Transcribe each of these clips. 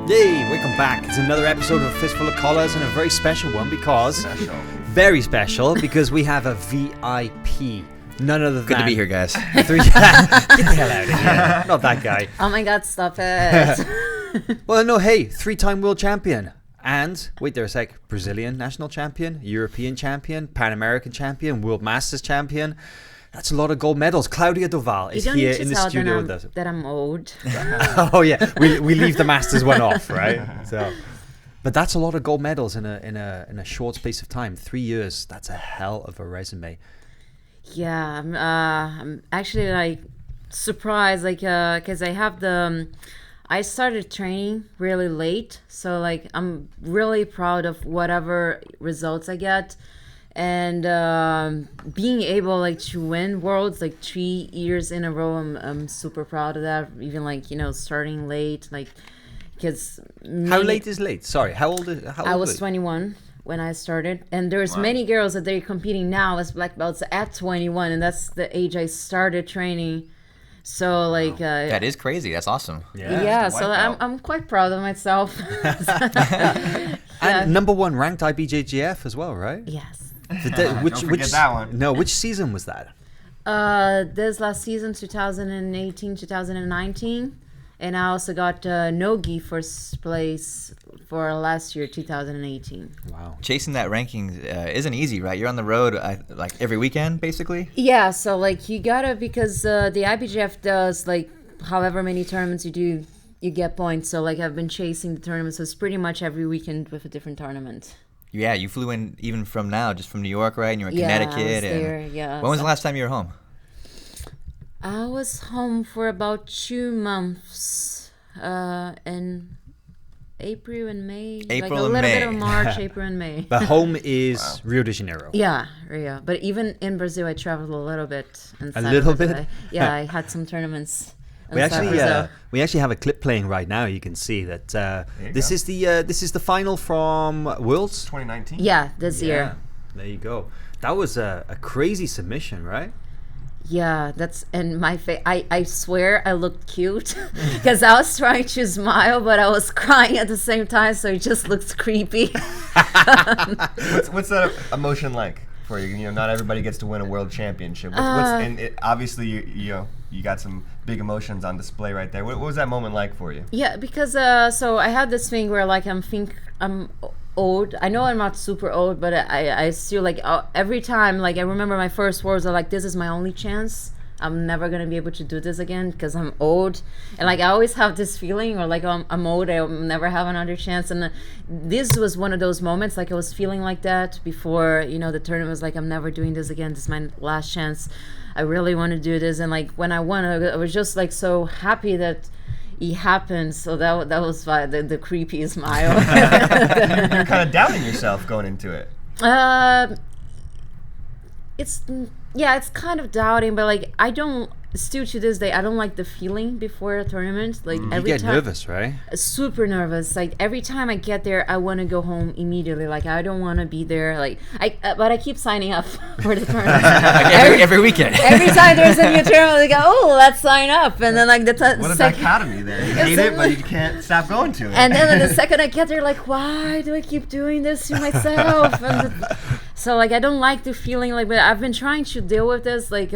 Yay, welcome back. It's another episode of Fistful of Collars, and a very special one because... Very special, because we have a VIP. None other than... Good to be here, guys. Get the hell out of here. Not that guy. Oh my god, stop it. Well, no, hey, 3-time world champion. And, wait there a sec, Brazilian national champion, European champion, Pan American champion, World Masters champion. That's a lot of gold medals. Claudia Do Val is here in the studio with us. That I'm old. Oh yeah, we leave the Masters one off, right? So, but that's a lot of gold medals in a short space of time. 3 years. That's a hell of a resume. Yeah, I'm actually like surprised, like, because I have I started training really late, so like I'm really proud of whatever results I get. And being able like to win worlds like 3 years in a row, I'm super proud of that. Even like, you know, starting late, like, because how late is late? Sorry, how old I was 21 when I started, and there's many girls that they're competing now as black belts at 21, and that's the age I started training. So like that is crazy. That's awesome. Yeah, so I'm quite proud of myself. And number one ranked IBJJF as well, right? Yes. Which Don't forget that one. No, which season was that? This last season, 2018, 2019, and I also got Nogi first place for last year, 2018. Wow. Chasing that ranking isn't easy, right? You're on the road like every weekend, basically. Yeah, so like you gotta, because the IBJJF does like however many tournaments you do, you get points. So like I've been chasing the tournaments, so it's pretty much every weekend with a different tournament. Yeah, you flew in even from now, just from New York, right? And you're in Connecticut. I was there, yeah. When was the last time you were home? I was home for about 2 months in April and May. April like a and little May. bit of March, April and May. But home is Rio de Janeiro. Yeah, Rio. But even in Brazil, I traveled a little bit. A little bit? Yeah, I had some tournaments. We actually have a clip playing right now. You can see that this is the final from Worlds 2019. Yeah, this year. There you go. That was a crazy submission, right? Yeah, that's in my face. I swear I looked cute because I was trying to smile, but I was crying at the same time, so it just looks creepy. What's that emotion like for you? You know, not everybody gets to win a world championship. Obviously, you got some big emotions on display right there. What was that moment like for you? Yeah, because so I had this thing where like I'm old. I know I'm not super old, but I still like every time, like I remember my first words are like, this is my only chance. I'm never gonna be able to do this again because I'm old, and like I always have this feeling, or like I'm old, I'll never have another chance. And this was one of those moments, like I was feeling like that before, you know, the tournament was like, I'm never doing this again. This is my last chance. I really want to do this. And like when I won, I was just like so happy that it happened. So that was the creepy smile. You're kind of doubting yourself going into it. It's kind of doubting, but like I don't, still to this day, I don't like the feeling before a tournament. Like You every get time, nervous, right? super nervous. Like every time I get there, I want to go home immediately. Like I don't want to be there. Like but I keep signing up for the tournament. Like every weekend. Every time there's a new tournament, they go, oh, let's sign up. And then like What a dichotomy there. You hate it, but you can't stop going to it. And then the second I get there, like, why do I keep doing this to myself? So like I don't like the feeling, like, but I've been trying to deal with this. Like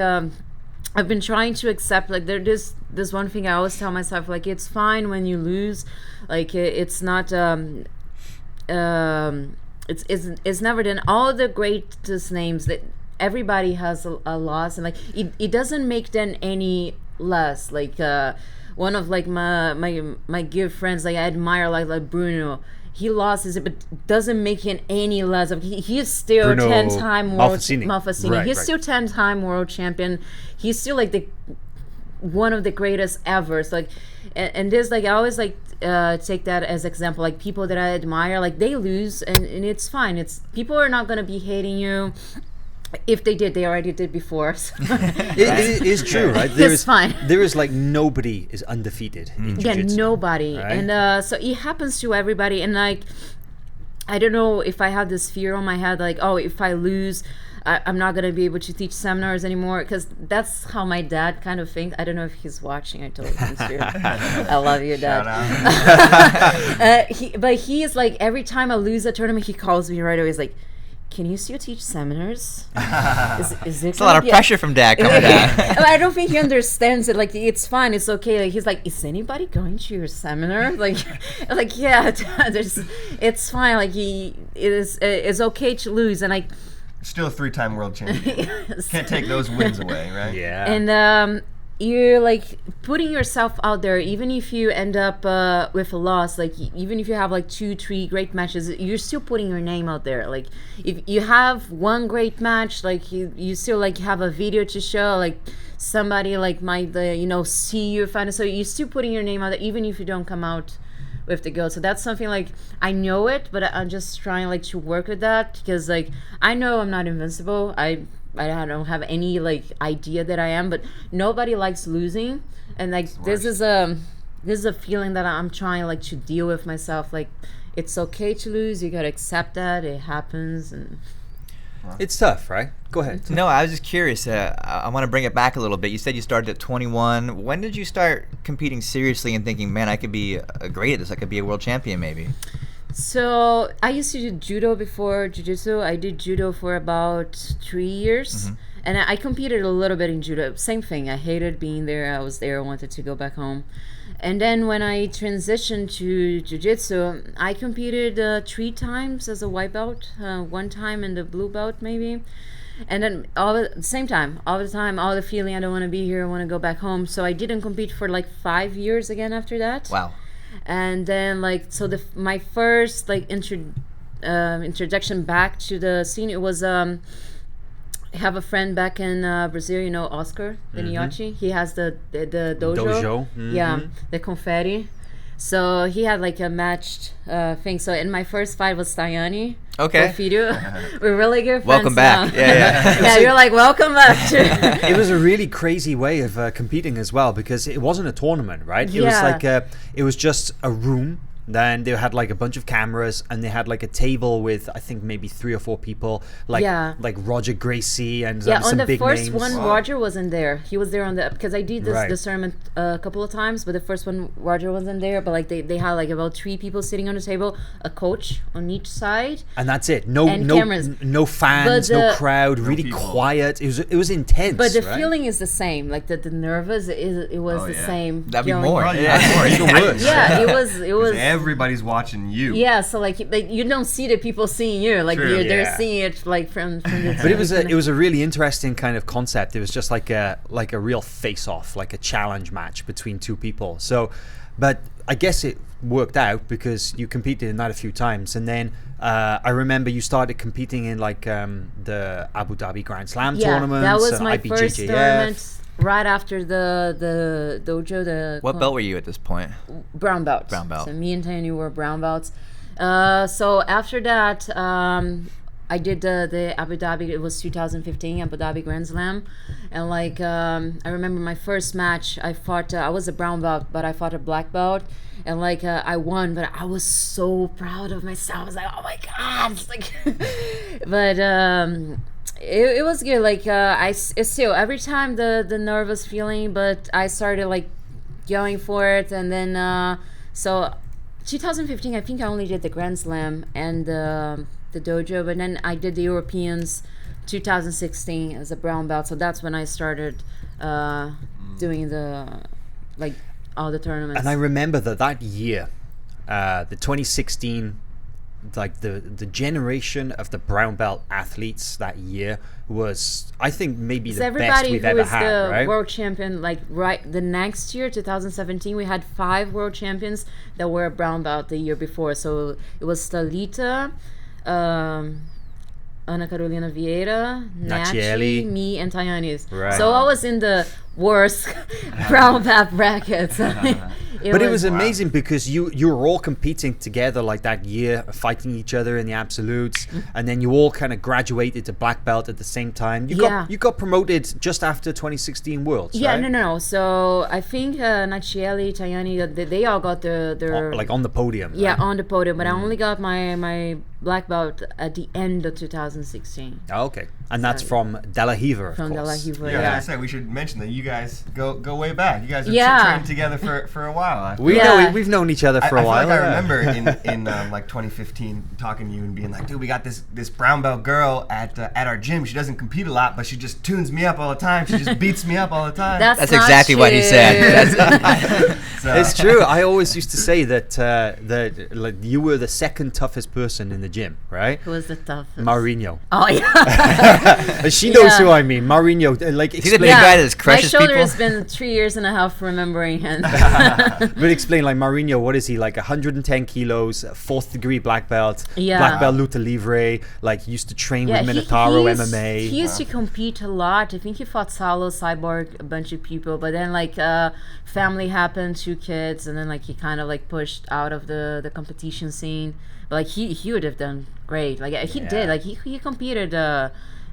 I've been trying to accept, like, there's this one thing I always tell myself, like, it's fine when you lose. Like it's not it's never done. All the greatest names, that everybody has a loss, and like it doesn't make them any less. Like one of like my good friends, like I admire, like Bruno. He lost his, but doesn't make him any less of. He's still 10-time world Malfacini. Right, he's still 10-time world champion. He's still like one of the greatest ever. So like, and there's like I always like take that as example. Like people that I admire, like they lose, and it's fine. It's people are not gonna be hating you. If they did, they already did before. So. It is true, right? It's fine. There is like nobody is undefeated in jiu-jitsu. Yeah, nobody. Right? And so it happens to everybody. And like I don't know if I have this fear on my head, like, oh, if I lose, I'm not going to be able to teach seminars anymore, because that's how my dad kind of thinks. I don't know if he's watching. I told him to. I love you, Dad. But he is like, every time I lose a tournament, he calls me right away. He's like, can you still teach seminars? Is it It's a lot of pressure from Dad coming down. I don't think he understands it. Like, it's fine, it's okay. Like, he's like, is anybody going to your seminar? Like yeah, it's fine. Like, it's okay to lose, and I Still a 3-time world champion. Can't take those wins away, right? Yeah. And you're like putting yourself out there, even if you end up with a loss, like even if you have like 2-3 great matches, you're still putting your name out there. Like if you have one great match, like you still like have a video to show, like somebody like might see your final, so you're still putting your name out there even if you don't come out with the gold. So that's something like I know it, but I'm just trying like to work with that, because like I know I'm not invincible. I don't have any like idea that I am, but nobody likes losing, and like this is a feeling that I'm trying like to deal with myself. Like, it's okay to lose, you gotta accept that it happens. And it's tough, right? Go ahead. No, I was just curious. I want to bring it back a little bit. You said you started at 21. When did you start competing seriously and thinking, man, I could be great at this, I could be a world champion maybe? So I used to do judo before jiu-jitsu. I did judo for about 3 years. Mm-hmm. And I competed a little bit in judo. Same thing. I hated being there. I was there. I wanted to go back home. And then when I transitioned to jiu-jitsu, I competed 3 times as a white belt, 1 time in the blue belt maybe. And then all the time, all the feeling I don't want to be here, I want to go back home. So I didn't compete for like 5 years again after that. Wow. And then like, so my first like introduction back to the scene, it was I have a friend back in Brazil, Oscar Daniyoshi. He has the dojo. Mm-hmm. Yeah, the confetti. So he had like a matched thing. So in my first fight was Tayani. Okay. We're really good friends. Welcome back. Now. Yeah. You're like, welcome back. It was a really crazy way of competing as well, because it wasn't a tournament, right? It was like it was just a room. Then they had like a bunch of cameras, and they had like a table with I think maybe 3 or 4 people, like Roger Gracie and some big names. On the first one, Roger wasn't there. He was there because I did this tournament a couple of times, but the first one Roger wasn't there. But like they had like about 3 people sitting on the table, a coach on each side, and that's it. No cameras. No fans, no crowd, really quiet. It was intense. But the feeling is the same. Like the nervous, it was the same. That'd be more. Even worse. Yeah, it was. Everybody's watching you. Yeah, so like you don't see the people seeing you, like they're seeing it like from the. But it was a really interesting kind of concept. It was just like a real face-off, like a challenge match between 2 people. So, but I guess it worked out because you competed in that a few times, and then I remember you started competing in like the Abu Dhabi Grand Slam tournaments. That was my IBJJF. first tournament. Right after the dojo, What belt were you at this point? Brown belt. Brown belt. So me and Tanya were brown belts. So after that, I did the Abu Dhabi. It was 2015 Abu Dhabi Grand Slam, and like I remember my first match. I was a brown belt, but I fought a black belt, and like I won. But I was so proud of myself. I was like, oh my god! It's like, but. It was good. Like it's still every time the nervous feeling, but I started like going for it, and then so 2015 I think I only did the Grand Slam and the dojo, but then I did the Europeans 2016 as a brown belt. So that's when I started doing the like all the tournaments. And I remember that year, the 2016. Like the generation of the brown belt athletes that year was, I think, maybe the best we've ever had, right? Everybody who was the world champion, like the next year, 2017, we had 5 world champions that were brown belt the year before. So it was Thalita, Ana Carolina Vieira, Nachi, me, and Tayanis. Right. So I was in the worst brown belt brackets. But it was amazing because you were all competing together like that year, fighting each other in the absolutes, and then you all kind of graduated to black belt at the same time. You got promoted just after 2016 Worlds, yeah, right? No. So I think Nachieli, Tayani, they all got their like on the podium. Yeah, right? On the podium. But I only got my black belt at the end of 2016. Oh, okay. And that's So- from Dalla, of From Dalla. course. Yeah, Yeah. I said we should mention that you guys go way back. You guys have Yeah. trained together for a while. I We feel know Yeah. we've known each other for I a feel while. like I yeah. remember in like 2015 talking to you and being like, dude, we got this brown belt girl at our gym. She doesn't compete a lot, but she just tunes me up all the time. She just beats me up all the time. That's That's not exactly what he true. said. That's- So- It's true. I always used to say that like you were the second toughest person in the gym, right? Who was the toughest? Mourinho. Oh yeah. She knows Yeah. who I mean. Mourinho, like Is he the explain, big guy that crushes My shoulder people? has been 3 years and a half remembering him. but explain like Mourinho. What is he like? 110 kilos, 4th degree black belt, Yeah. black belt luta livre. Like used to train with he Minotauro used- MMA. He used to compete a lot. I think he fought Salo, Cyborg, a bunch of people. But then like family happened, 2 kids, and then like he kind of like pushed out of the competition scene. But like he would have done great. Like he Yeah. did. Like he competed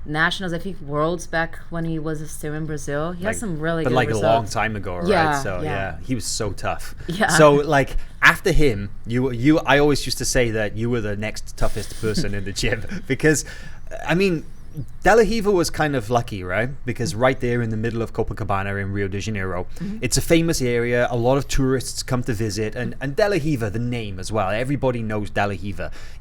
nationals, I think worlds back when he was still in Brazil. He has some really but good like results. a long time ago, right? Yeah, So yeah. he was so tough. Yeah. So like after him, you I always used to say that you were the next toughest person in the gym because, I mean, Dalla was kind of lucky, right? Because right there in the middle of Copacabana in Rio de Janeiro, it's a famous area. A lot of tourists come to visit, and Dalla, the name as well. Everybody knows Dalla.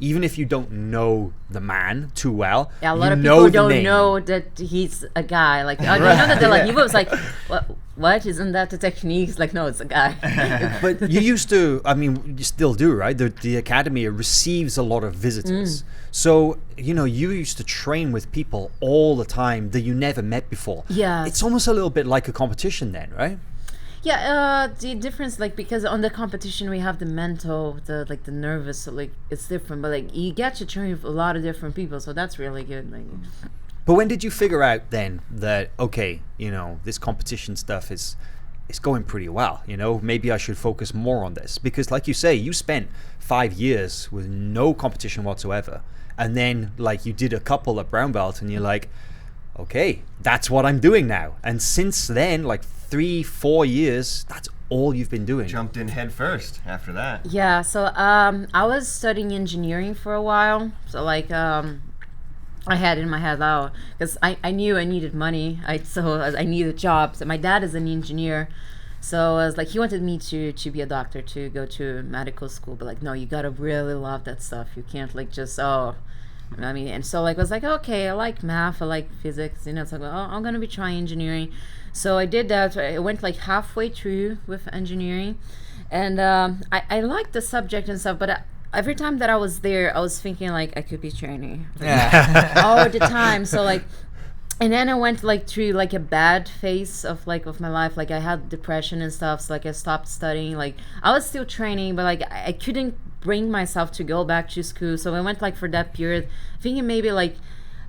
Even if you don't know the man too well, Yeah, a lot you of know people the don't name. know that he's a guy. Like, I know that they're like, he was like, what? Isn't that the technique? It's like, no, it's a guy. But you used to, I mean, you still do, right? The academy receives a lot of visitors. So, you know, you used to train with people all the time that you never met before. Yeah. It's almost a little bit like a competition then, right? Yeah, the difference, like, because on the competition we have the mental, the nervous, so like it's different. But like you get to train with a lot of different people, so that's really good. Like, But when did you figure out then that, okay, you know, this competition stuff is going pretty well, you know, maybe I should focus more on this? Because like you say, you spent 5 years with no competition whatsoever. And then like you did a couple at brown belt and you're like, okay, that's what I'm doing now. And since then, like 3-4 years, that's all you've been doing. Jumped in head first after that. yeah, so I was studying engineering for a while, so like I had in my head, oh, because I knew I needed money. I needed jobs. So my dad is an engineer, so I was like, he wanted me to be a doctor, to go to medical school. But like, no, you gotta really love that stuff. You can't like just I mean, and so like I was like, okay, I like math, I like physics, you know. It's like, oh, I'm gonna be trying engineering. So I did that. I went like halfway through with engineering, and I liked the subject and stuff, but every time that I was there, I was thinking like I could be training Yeah. all the time. So like, and then I went like through like a bad phase of my life. Like I had depression and stuff. So like I stopped studying. Like I was still training, but like I couldn't bring myself to go back to school. So I went like for that period, thinking maybe like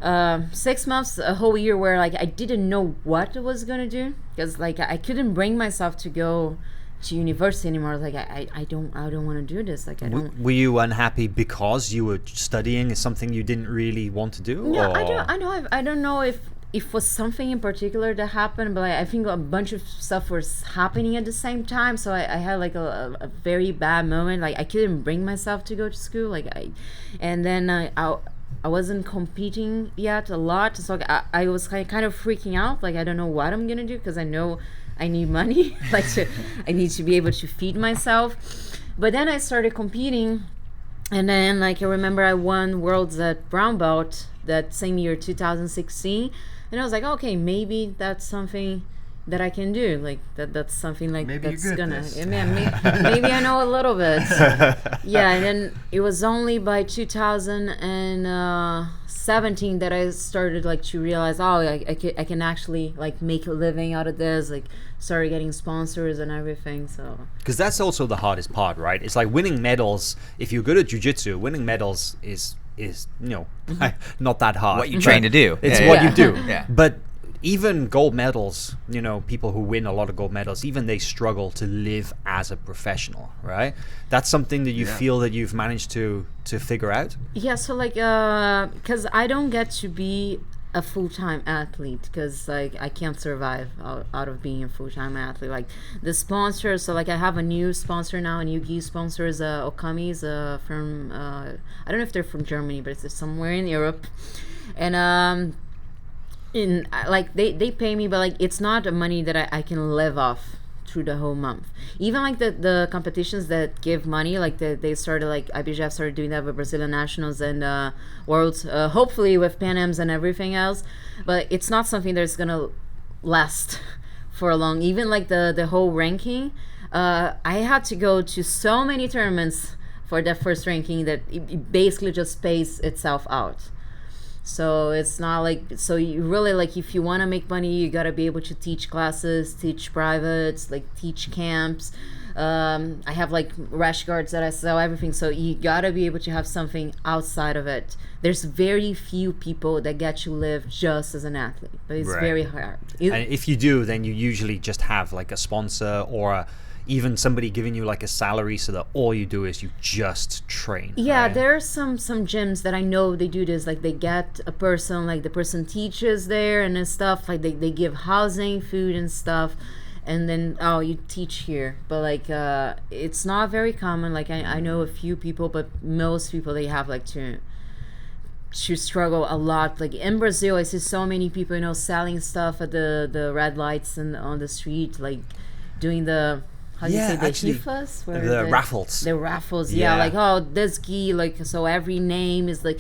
6 months, a whole year, where like I didn't know what I was gonna do, because like I couldn't bring myself to go to university anymore. Like I don't want to do this. Like I don't. Were you unhappy because you were studying something you didn't really want to do? Yeah, or? I don't know if it was something in particular that happened, but I think a bunch of stuff was happening at the same time. So I had like a very bad moment. Like I couldn't bring myself to go to school. And then I wasn't competing yet a lot. So I was kind of freaking out. Like I don't know what I'm gonna do, because I know I need money. I need to be able to feed myself. But then I started competing. And then, like, I remember I won Worlds at brown belt that same year, 2016. And I was like, okay, maybe that's something that I can do. Like, that's something like Maybe that's you're good gonna. at this. Yeah, maybe I know a little bit. Yeah, and then it was only by 2017 that I started like to realize, oh, I can actually like make a living out of this. Like, started getting sponsors and everything. So. Because that's also the hardest part, right? It's like winning medals. If you're good at jiu-jitsu, winning medals is you know, not that hard. What you train to do. It's Yeah, what yeah. you do. Yeah. But even gold medals, you know, people who win a lot of gold medals, even they struggle to live as a professional, right? That's something that you feel that you've managed to figure out? Yeah, so like, because I don't get to be a full-time athlete, because like I can't survive out of being a full-time athlete. Like the sponsors, so like I have a new sponsor now, a new gi sponsor is academies from I don't know if they're from Germany, but it's somewhere in Europe. And in like they pay me, but like it's not money that I can live off through the whole month. Even like the competitions that give money, like they started, like IBJJF started doing that with Brazilian nationals and worlds, hopefully with Pan Ams and everything else, but it's not something that's gonna last for long. Even like the whole ranking, I had to go to so many tournaments for that first ranking that it basically just pays itself out. So it's not like, so you really, like, if you want to make money, you got to be able to teach classes, teach privates, like teach camps. I have like rash guards that I sell, everything. So you got to be able to have something outside of it. There's very few people that get to live just as an athlete, but it's very hard. And if you do, then you usually just have like a sponsor or even somebody giving you like a salary, so that all you do is you just train. Yeah, right? there are some gyms that I know they do this, like they get a person, like the person teaches there and stuff, like they give housing, food and stuff, and then you teach here. But like it's not very common. Like I know a few people, but most people, they have like to struggle a lot. Like in Brazil, I see so many people, you know, selling stuff at the red lights and on the street, like doing the, how do you say, the rifas? The raffles. The raffles, yeah. Like, oh, this gi, like, so every name is like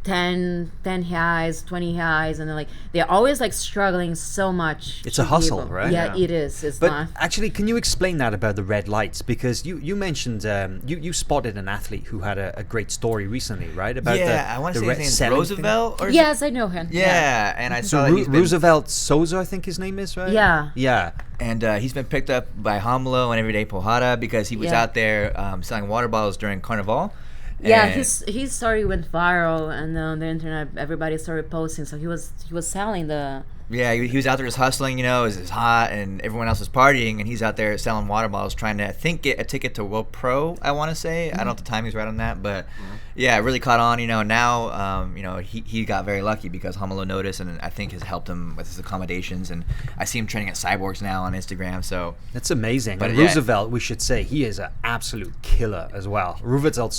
10 reais, 20 reais, and they're always like struggling so much. It's a hustle, right? Yeah, it is. It's but not. Actually, can you explain that about the red lights? Because you mentioned you spotted an athlete who had a great story recently, right? About I want to say his name's Roosevelt. Or yes, I know him. Yeah, and I saw that Roosevelt Souza, I think his name is, right? Yeah. Yeah. And he's been picked up by Romulo and Everyday Porrada because he was out there selling water bottles during Carnival. Yeah, his story went viral, and on the internet, everybody started posting. So he was selling the. Yeah, he was out there just hustling, you know, it was hot, and everyone else was partying, and he's out there selling water bottles, trying to, I think, get a ticket to World Pro, I want to say. I don't know if the timing's right on that, but yeah, it really caught on, you know. Now, you know, he got very lucky because Romulo noticed, and I think has helped him with his accommodations, and I see him training at Cyborgs now on Instagram, so. That's amazing. But Roosevelt, we should say, he is an absolute killer as well. Roosevelt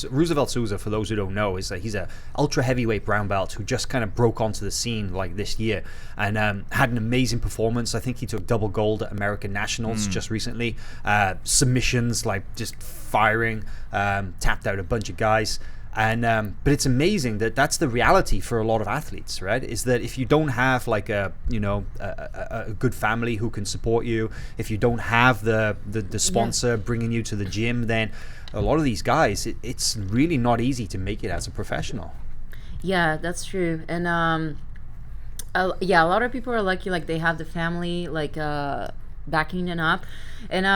Souza, for those who don't know, is he's a ultra heavyweight brown belt who just kind of broke onto the scene like this year, and had an amazing performance. I think he took double gold at American Nationals just recently. Submissions, like just firing, tapped out a bunch of guys. And but it's amazing that that's the reality for a lot of athletes, right? Is that if you don't have like a good family who can support you, if you don't have the sponsor bringing you to the gym, then a lot of these guys, it's really not easy to make it as a professional. Yeah, that's true. And a lot of people are lucky, like they have the family like backing them up. And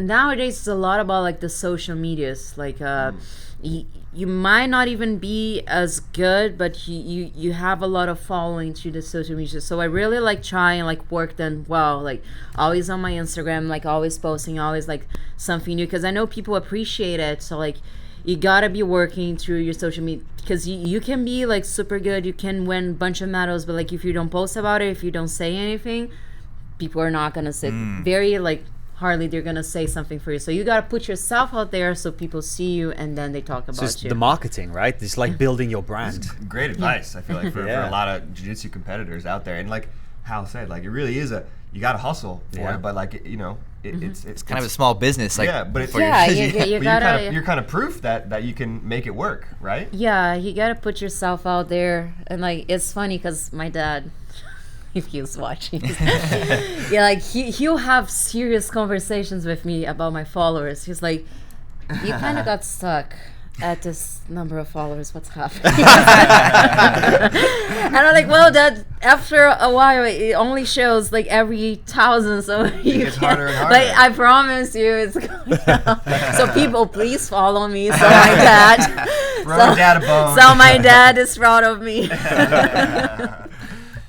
nowadays it's a lot about like the social medias, like you might not even be as good, but you have a lot of following through the social media. So I really like try and like work them well, like always on my Instagram, like always posting, always like something new, because I know people appreciate it. So like you gotta be working through your social media, because you can be like super good, you can win a bunch of medals, but like if you don't post about it, if you don't say anything, people are not gonna say very like hardly they're gonna say something for you. So you gotta put yourself out there so people see you and then they talk about it's you. The marketing, right? It's like building your brand. Great advice, I feel like, for a lot of jiu-jitsu competitors out there. And like Hal said, like it really is you gotta hustle for it, but like you know, it's kind of a small business, like but it's you're kind of proof that you can make it work, right? Yeah, you gotta put yourself out there. And like it's funny because my dad, if he was watching, yeah, like he'll have serious conversations with me about my followers. He's like, you kind of got stuck at this number of followers, what's happening? And I'm like, well, Dad, after a while it only shows like every 1,000, so you it's harder and harder. Like I promise you it's going down. So people, please follow me, so my dad Dad a bone. so my dad is proud of me.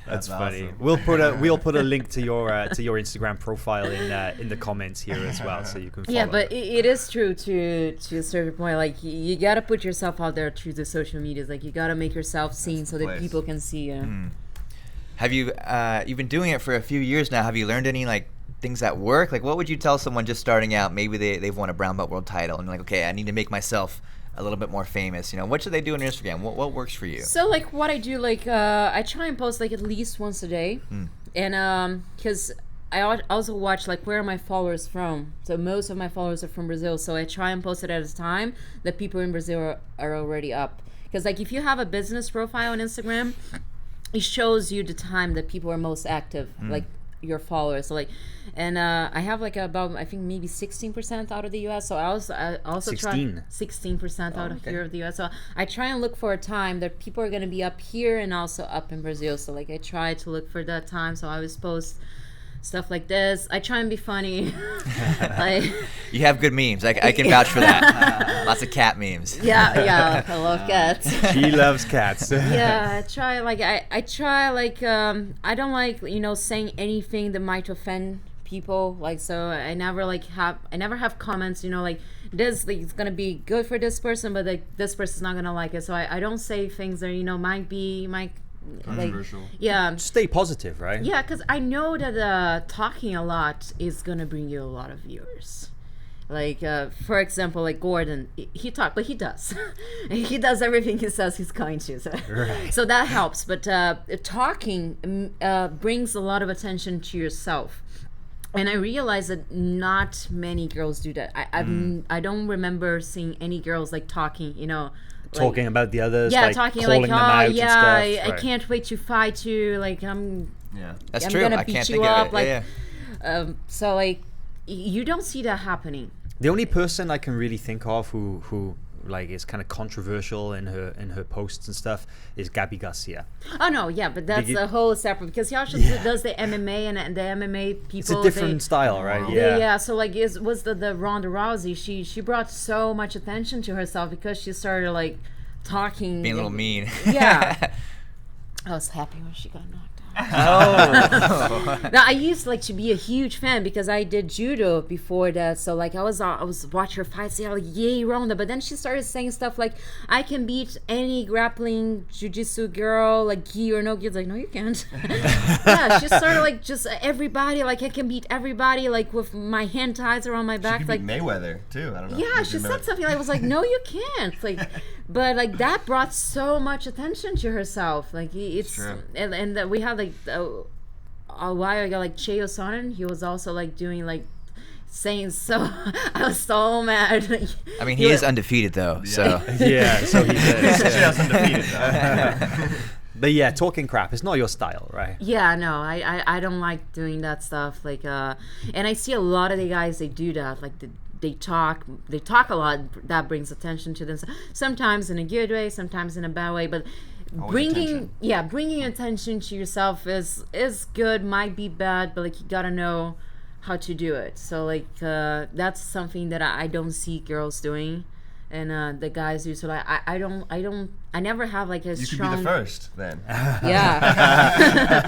That's funny. Awesome. We'll put a link to your Instagram profile in the comments here as well, so you can follow. Yeah, but it is true to a certain point. Like you gotta put yourself out there through the social medias. Like you gotta make yourself seen so that people can see you. Have you you've been doing it for a few years now? Have you learned any like things that work? Like, what would you tell someone just starting out? Maybe they've won a brown belt world title and like, okay, I need to make myself a little bit more famous. You know, what should they do on Instagram? What works for you? So like what I do, like I try and post like at least once a day, and because I also watch like where are my followers from. So most of my followers are from Brazil, so I try and post it at a time that people in Brazil are already up. Because like if you have a business profile on Instagram, it shows you the time that people are most active, like your followers. So like, and I have like about I think maybe 16% out of the U.S. So I also 16% out of here of the U.S. So I try and look for a time that people are gonna be up here and also up in Brazil. So like I try to look for that time. So I always post stuff like this. I try and be funny. Like, you have good memes. I can vouch for that. Lots of cat memes. Yeah, I love cats. She loves cats. Yeah, I try like I don't like saying anything that might offend people. Like, so I never have comments like this like, it's gonna be good for this person, but like this person's not gonna like it. So I don't say things that might controversial. Like, yeah, stay positive, right? Yeah, because I know that talking a lot is gonna bring you a lot of viewers. Like for example, like Gordon, he talks, but he does. He does everything he says he's going to. So, right. So that helps. But talking brings a lot of attention to yourself. And I realize that not many girls do that. I don't remember seeing any girls like talking, talking about the others, yeah, like talking calling like, them out and stuff. I can't wait to fight you. Like that's I'm true. gonna I beat can't you think up. of it. Like, so like you don't see that happening. The only person I can really think of who like is kind of controversial in her posts and stuff is Gabby Garcia. Oh no, yeah, but that's a whole separate, because he also does the MMA and the MMA people. It's a different style, right? Yeah. So like was the Ronda Rousey? She brought so much attention to herself because she started like talking, being a little mean. Yeah. I was happy when she got knocked out. Oh. Now I used like to be a huge fan because I did judo before that, so like I was watching her fights, like yay Ronda, but then she started saying stuff like I can beat any grappling jiu-jitsu girl, like gi or no gi. It's like, no you can't. Yeah, she started like just everybody, like I can beat everybody, like with my hand ties around my back. She like beat Mayweather too. I don't know. Yeah, she said something like, I was like, no you can't, like, but like that brought so much attention to herself. Like it's and we had like a while ago, like Che Osonen, he was also like doing like saying, so I was so mad. I mean, he is undefeated though, so yeah, so he is. Che's undefeated though. But yeah, talking crap, it's not your style, right? Yeah, no, I don't like doing that stuff. Like and I see a lot of the guys, they do that. Like they talk a lot. That brings attention to them. Sometimes in a good way, sometimes in a bad way. But bringing attention to yourself is good. Might be bad, but like you gotta know how to do it. So like that's something that I don't see girls doing, and the guys do. So like I never have like a strong. You could be the first then. Yeah.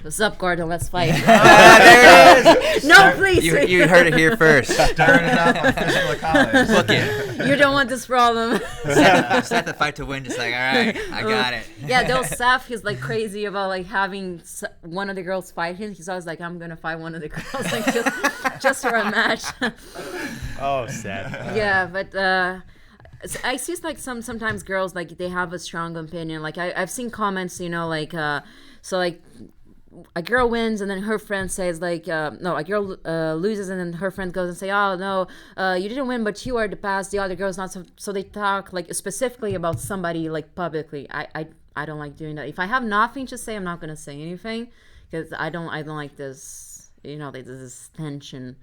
What's up, Gordon? Let's fight. there it is. No, please. You heard it here first. Stirring it up on Fistful College. Book it. You don't want this problem. Set the fight to win. Just like, all right, I got it. Yeah, though Seth, he's like crazy about like having one of the girls fight him. He's always like, I'm gonna fight one of the girls, like just for a match. Oh, Seth. Yeah, but I see like sometimes girls like they have a strong opinion. Like I've seen comments, like so like a girl wins and then her friend says like no, a girl loses and then her friend goes and say, oh no, you didn't win but you are the past, the other girl's not. So they talk like specifically about somebody like publicly. I don't like doing that. If I have nothing to say, I'm not gonna say anything because I don't like this. Like this tension.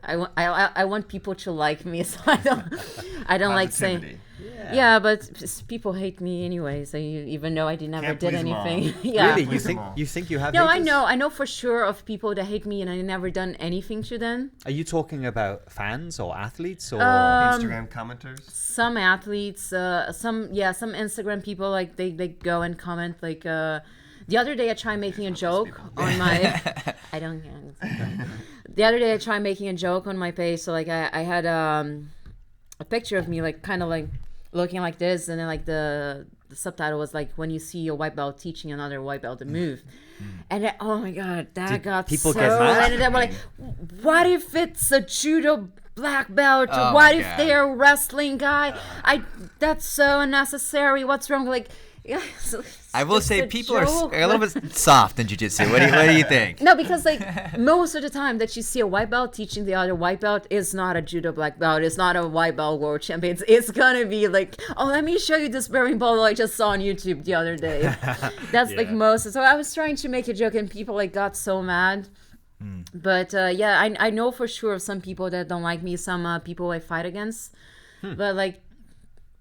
I want people to like me, so I don't like saying. Yeah, but people hate me anyway. So even though I never did anything. Yeah. Really, you think you have? No, haters? I know for sure of people that hate me, and I never done anything to them. Are you talking about fans or athletes or Instagram commenters? Some athletes, some Instagram people, like they go and comment like. The other day I tried making a joke on my. I don't. The other day I tried making a joke on my page. So like I had a picture of me like kind of like looking like this, and then like the the subtitle was like, when you see a white belt teaching another white belt to move. And then, oh my God, that Did got people so get mad? and they were like, what if it's a judo black belt? Oh What my if God. they're a wrestling guy? That's so unnecessary. What's wrong? Like, yeah, I will it's say a people are joke. a little bit soft in jiu-jitsu. What do you think? No, because like most of the time that you see a white belt teaching the other white belt is not a judo black belt. It's not a white belt world champion. It's gonna be like, oh, let me show you this bearing ball I just saw on YouTube the other day. That's like Yeah. most. So I was trying to make a joke and people like got so mad. But yeah, I know for sure of some people that don't like me. Some people I fight against. But like,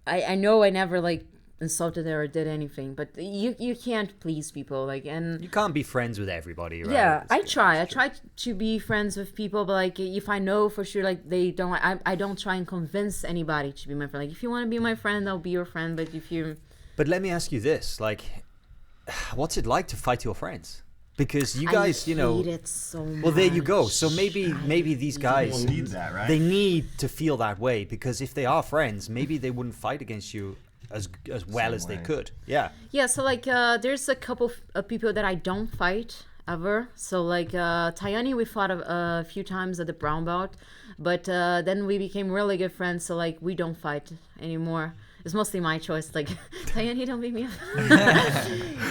I know I never like insulted her or did anything. But you can't please people. Like, and You can't be friends with everybody, right? yeah, It's- I try. I try to be friends with people, but like if I know for sure like they don't, I don't try and convince anybody to be my friend. Like if you want to be my friend, I'll be your friend. But if you, But let me ask you this: like, what's it like to fight your friends? Because you guys, I you know, hate it so much. well, there you go. So maybe these guys People need that, right? they need to feel that way, because if they are friends, maybe they wouldn't fight against you as well Same as they way. could. Yeah. Yeah, so like there's a couple of people that I don't fight ever. So like Tayani, we fought a few times at the brown belt, but then we became really good friends. So like we don't fight anymore. It's mostly my choice. Like Tayani, don't beat me up.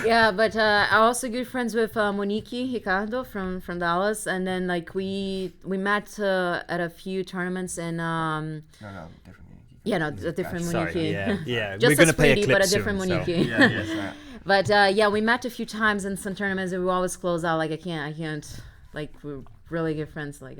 Yeah, but I'm also good friends with Monique Ricardo from Dallas, and then like we met at a few tournaments and No, different. yeah, no, a different Monique. Sorry. Yeah. Yeah. Just We're gonna as play a pretty, clip but a soon, different so- Monique. Yeah, yes, right. But yeah, we met a few times in some tournaments, and we always close out like I can't. Like we're really good friends. Like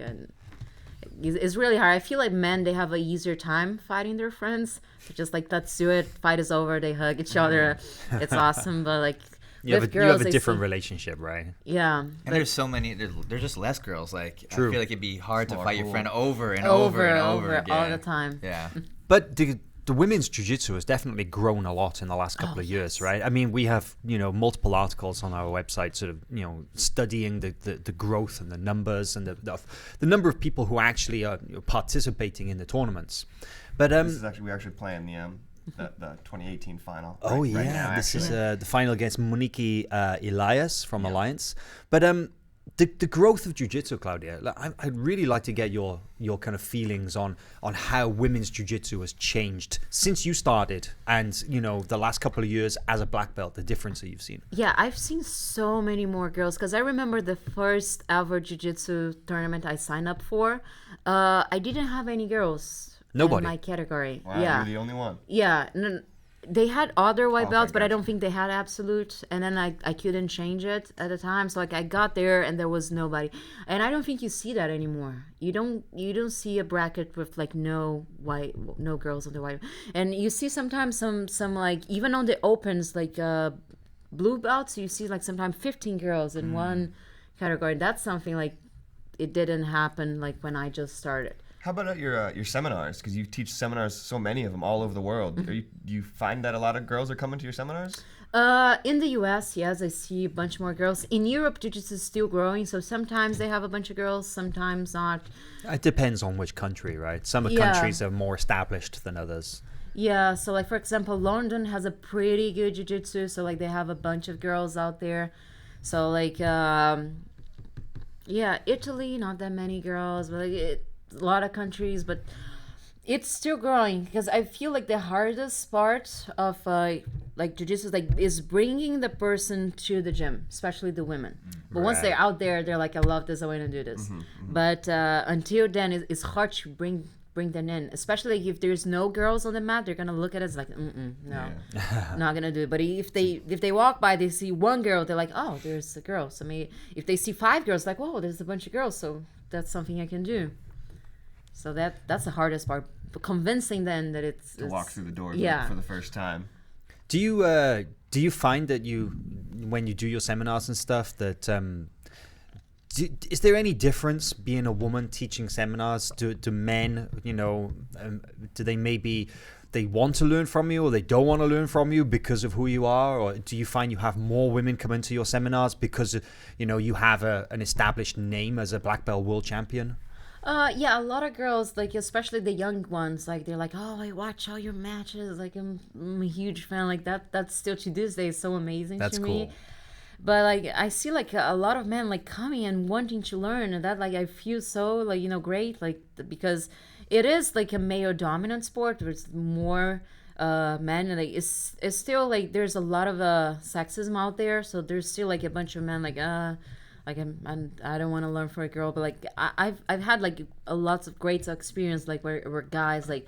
it's really hard. I feel like men, they have a easier time fighting their friends. They're just like, let's do it. Fight is over. They hug each other. It's awesome. But like You with have a girls, I different see- relationship, right? Yeah. And there's so many. There's just less girls. Like True. I feel like it'd be hard to More fight your cool. friend over and over and over again all the time. Yeah. But the women's jiu-jitsu has definitely grown a lot in the last couple of years, right? I mean, we have, you know, multiple articles on our website sort of, you know, studying the growth and the numbers and the number of people who actually are, you know, participating in the tournaments. But This is actually we're actually playing the 2018 final. oh right yeah, now, this is actually. the final against Monique Elias from Alliance. But the growth of jiu-jitsu, Claudia, like, I'd really like to get your kind of feelings on how women's jiu-jitsu has changed since you started, and you know, the last couple of years as a black belt, the difference that you've seen. Yeah, I've seen so many more girls because I remember the first ever jiu-jitsu tournament I signed up for. I didn't have any girls Nobody. in my category. Wow, Yeah. you're the only one. Yeah, they had other white Okay, belts, but I gotcha. don't think they had absolute. And then I couldn't change it at the time, so like I got there and there was nobody. And I don't think you see that anymore. You don't see a bracket with like no girls on the white. And you see sometimes some like even on the opens like blue belts, you see like sometimes 15 girls in one category. That's something like it didn't happen like when I just started. How about at your seminars? Because you teach seminars, so many of them all over the world. Do you find that a lot of girls are coming to your seminars? In the US, yes, I see a bunch more girls. In Europe, jiu-jitsu is still growing, so sometimes they have a bunch of girls, sometimes not. It depends on which country, right? Some Yeah. countries are more established than others. Yeah, so like for example, London has a pretty good jiu-jitsu, so like they have a bunch of girls out there. So like yeah, Italy, not that many girls, but like a lot of countries, but it's still growing because I feel like the hardest part of like jiu-jitsu is bringing the person to the gym, especially the women. But once they're out there, they're like, I love this, I want to do this. But until then, it's hard to bring them in, especially if there's no girls on the mat. They're gonna look at us like, no, not gonna do it. But if they walk by, they see one girl, they're like, oh, there's a girl. So maybe if they see 5 girls, like, whoa, there's a bunch of girls, so that's something I can do. So that's the hardest part, but convincing them that it's To walk through the door Yeah. for the first time. Do you find that when you do your seminars and stuff that is there any difference being a woman teaching seminars to men? You know, do they want to learn from you, or they don't want to learn from you because of who you are, or do you find you have more women come into your seminars because you know you have an established name as a black belt world champion? Yeah, a lot of girls, like especially the young ones, like they're like, "Oh, I watch all your matches. Like I'm a huge fan." Like that. That's still to this day so amazing That's to cool. me. But like I see like a lot of men like coming and wanting to learn, and that like I feel so like great like because it is like a male dominant sport. There's more men, and like it's still like there's a lot of sexism out there. So there's still like a bunch of men like I don't want to learn for a girl, but like I've had like a lots of great experience like where guys like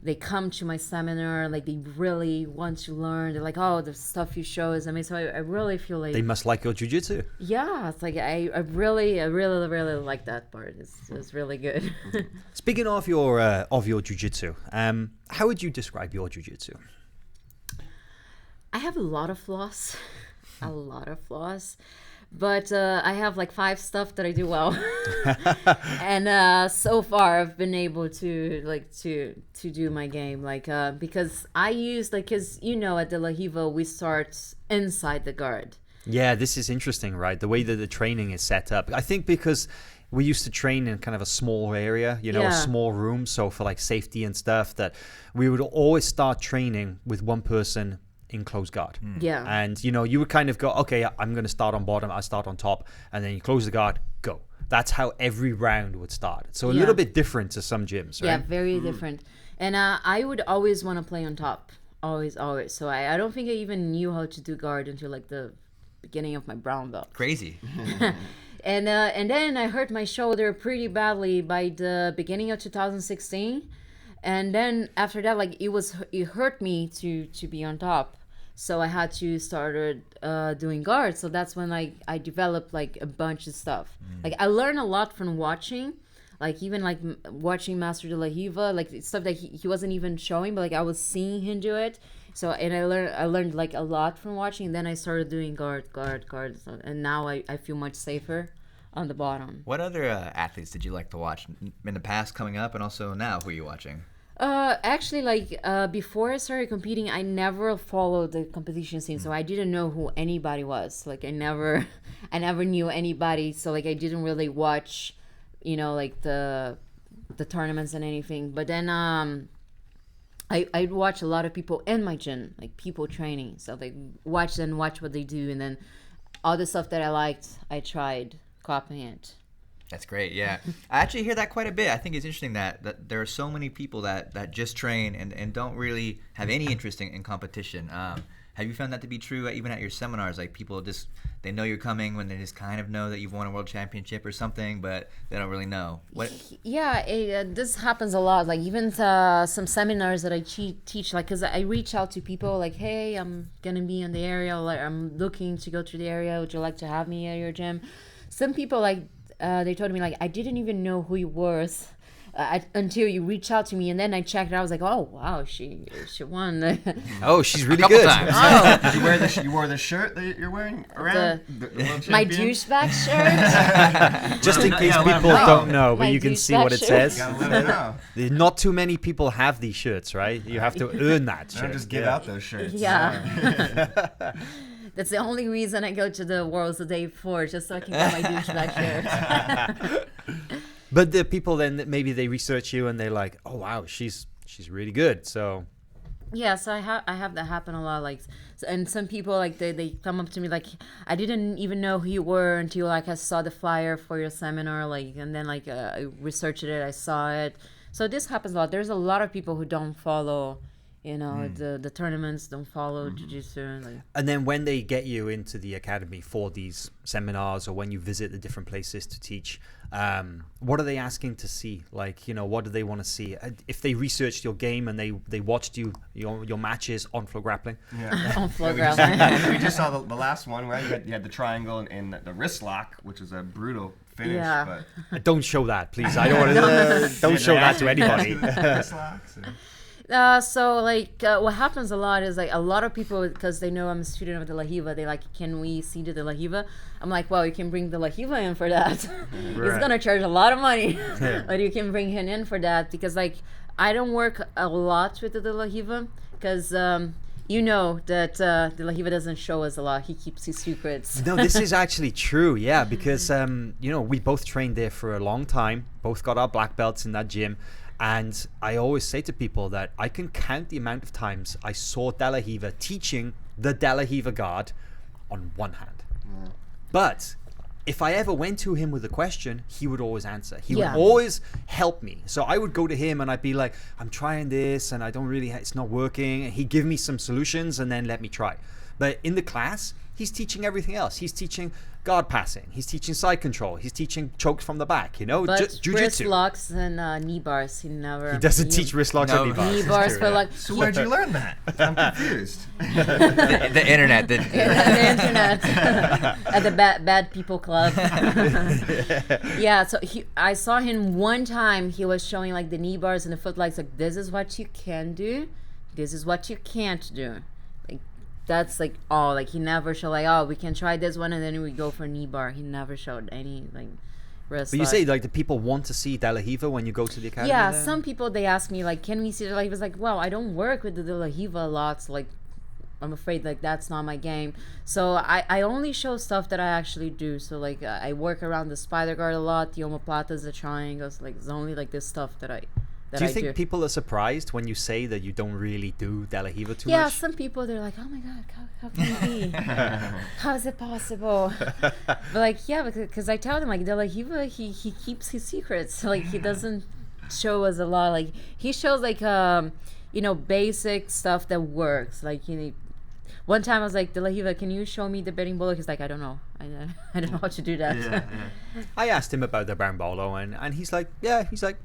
they come to my seminar, like they really want to learn. They're like, oh, the stuff you show is amazing. So I really feel like They must like your jiu-jitsu. yeah, it's like I really like that part. It's really good. Speaking of your jiu-jitsu, how would you describe your jiu-jitsu? I have a lot of flaws, a lot of flaws, but I have like 5 stuff that I do well, and so far I've been able to do my game like because I use like because at the La Riva we start inside the guard. Yeah, this is interesting, right? The way that the training is set up. I think because we used to train in kind of a small area, a Yeah. small room. So for like safety and stuff, that we would always start training with one person in close guard. Yeah. And, you would kind of go, okay, I'm going to start on bottom, I start on top, and then you close the guard, go. That's how every round would start. So a Yeah. little bit different to some gyms, right? Yeah, very different. And I would always want to play on top. Always. So I don't think I even knew how to do guard until like the beginning of my brown belt. Crazy. And then I hurt my shoulder pretty badly by the beginning of 2016. And then after that, like it hurt me to be on top. So I had to start doing guard. So that's when I developed like a bunch of stuff. Like I learned a lot from watching. Like even like watching Master de la Riva, like stuff that he wasn't even showing, but like I was seeing him do it. So and I learned like a lot from watching. And then I started doing guard. So, and now I feel much safer on the bottom. What other athletes did you like to watch in the past, coming up, and also now? Who are you watching? Actually, like before I started competing, I never followed the competition scene, so I didn't know who anybody was. Like I never knew anybody. So like I didn't really watch, like the tournaments and anything. But then I'd watch a lot of people in my gym, like people training. So like watch what they do, and then all the stuff that I liked, I tried copying it. That's great, yeah. I actually hear that quite a bit. I think it's interesting that there are so many people that just train and don't really have any interest in competition. Have you found that to be true even at your seminars? Like people just, they know you're coming when they just kind of know that you've won a world championship or something, but they don't really know. What? Yeah, this happens a lot. Like even some seminars that I teach, like because I reach out to people like, hey, I'm going to be in the area, like I'm looking to go to the area. Would you like to have me at your gym? Some people like, they told me like I didn't even know who you were until you reached out to me, and then I checked it. I was like, oh wow, she won. Oh, she's really couple good. times. Oh, You wore the shirt that you're wearing around the world my champion? douchebag shirt. Just in case Yeah, let 'em people know. don't know, but My you can see douchebag what it shirt. says. You gotta let them know. Not too many people have these shirts, right? You have to earn that Don't shirt. just give out those shirts. Yeah. That's the only reason I go to the Worlds the day before, just so I can get my douchebag shirt. But the people then that maybe they research you and they're like, oh wow, she's really good. So Yeah, so I have that happen a lot. Like, and some people like they come up to me like, I didn't even know who you were until like I saw the flyer for your seminar. Like, and then like I researched it, I saw it. So this happens a lot. There's a lot of people who don't follow, the tournaments, don't follow jiu-jitsu. Like. and then when they get you into the academy for these seminars, or when you visit the different places to teach, what are they asking to see? Like, what do they want to see? If they researched your game and they watched your matches on FloGrappling. Yeah. On Yeah, FloGrappling. we just saw the last one, right? You had the triangle and the wrist lock, which is a brutal finish. Yeah. But Don't show that, please. I don't want to. Don't show that to anybody. wrist locks. So like what happens a lot is like a lot of people, because they know I'm a student of the La Riva, they like, can we see the La Riva? I'm like, well, you can bring the La Riva in for that. He's gonna charge a lot of money, but you can bring him in for that, because like I don't work a lot with the La Riva, because you know that De La Riva doesn't show us a lot. He keeps his secrets. No, this is actually true, yeah, because, we both trained there for a long time, both got our black belts in that gym, and I always say to people that I can count the amount of times I saw De La Riva teaching the De La Riva guard on one hand. Yeah. But if I ever went to him with a question, he would always answer. He would always help me. So I would go to him and I'd be like, I'm trying this and I don't really, it's not working. And he'd give me some solutions and then let me try. But in the class, he's teaching everything else. He's teaching guard passing. He's teaching side control. He's teaching chokes from the back, But jiu-jitsu. wrist locks and knee bars, he doesn't teach wrist locks or knee bars. Knee bars for like... So where'd you learn that? I'm confused. the internet. The internet. At the bad people club. Yeah, so I saw him one time. He was showing like the knee bars and the foot legs. Like, this is what you can do. This is what you can't do. That's like all. Like, he never showed like, oh, we can try this one and then we go for knee bar. He never showed any like wrist. But you say like the people want to see De La Riva when you go to the academy? Yeah, then? some people they ask me like, can we see De La Riva? I was like, well, I don't work with the De La Riva a lot, so like I'm afraid like that's not my game. So I only show stuff that I actually do. So like I work around the spider guard a lot, the omoplatas, the triangles. Like it's only like this stuff that I. Do you think people are surprised when you say that you don't really do De La Riva too much? Yeah, some people, they're like, oh my God, how can it be? How is it possible? But like, yeah, because I tell them, like, De La Riva, he keeps his secrets. Like, he doesn't show us a lot. Like, he shows, like, basic stuff that works. Like, one time I was like, De La Riva, can you show me the berimbolo? He's like, I don't know. I don't know how to do that. Yeah. I asked him about the berimbolo, and he's like,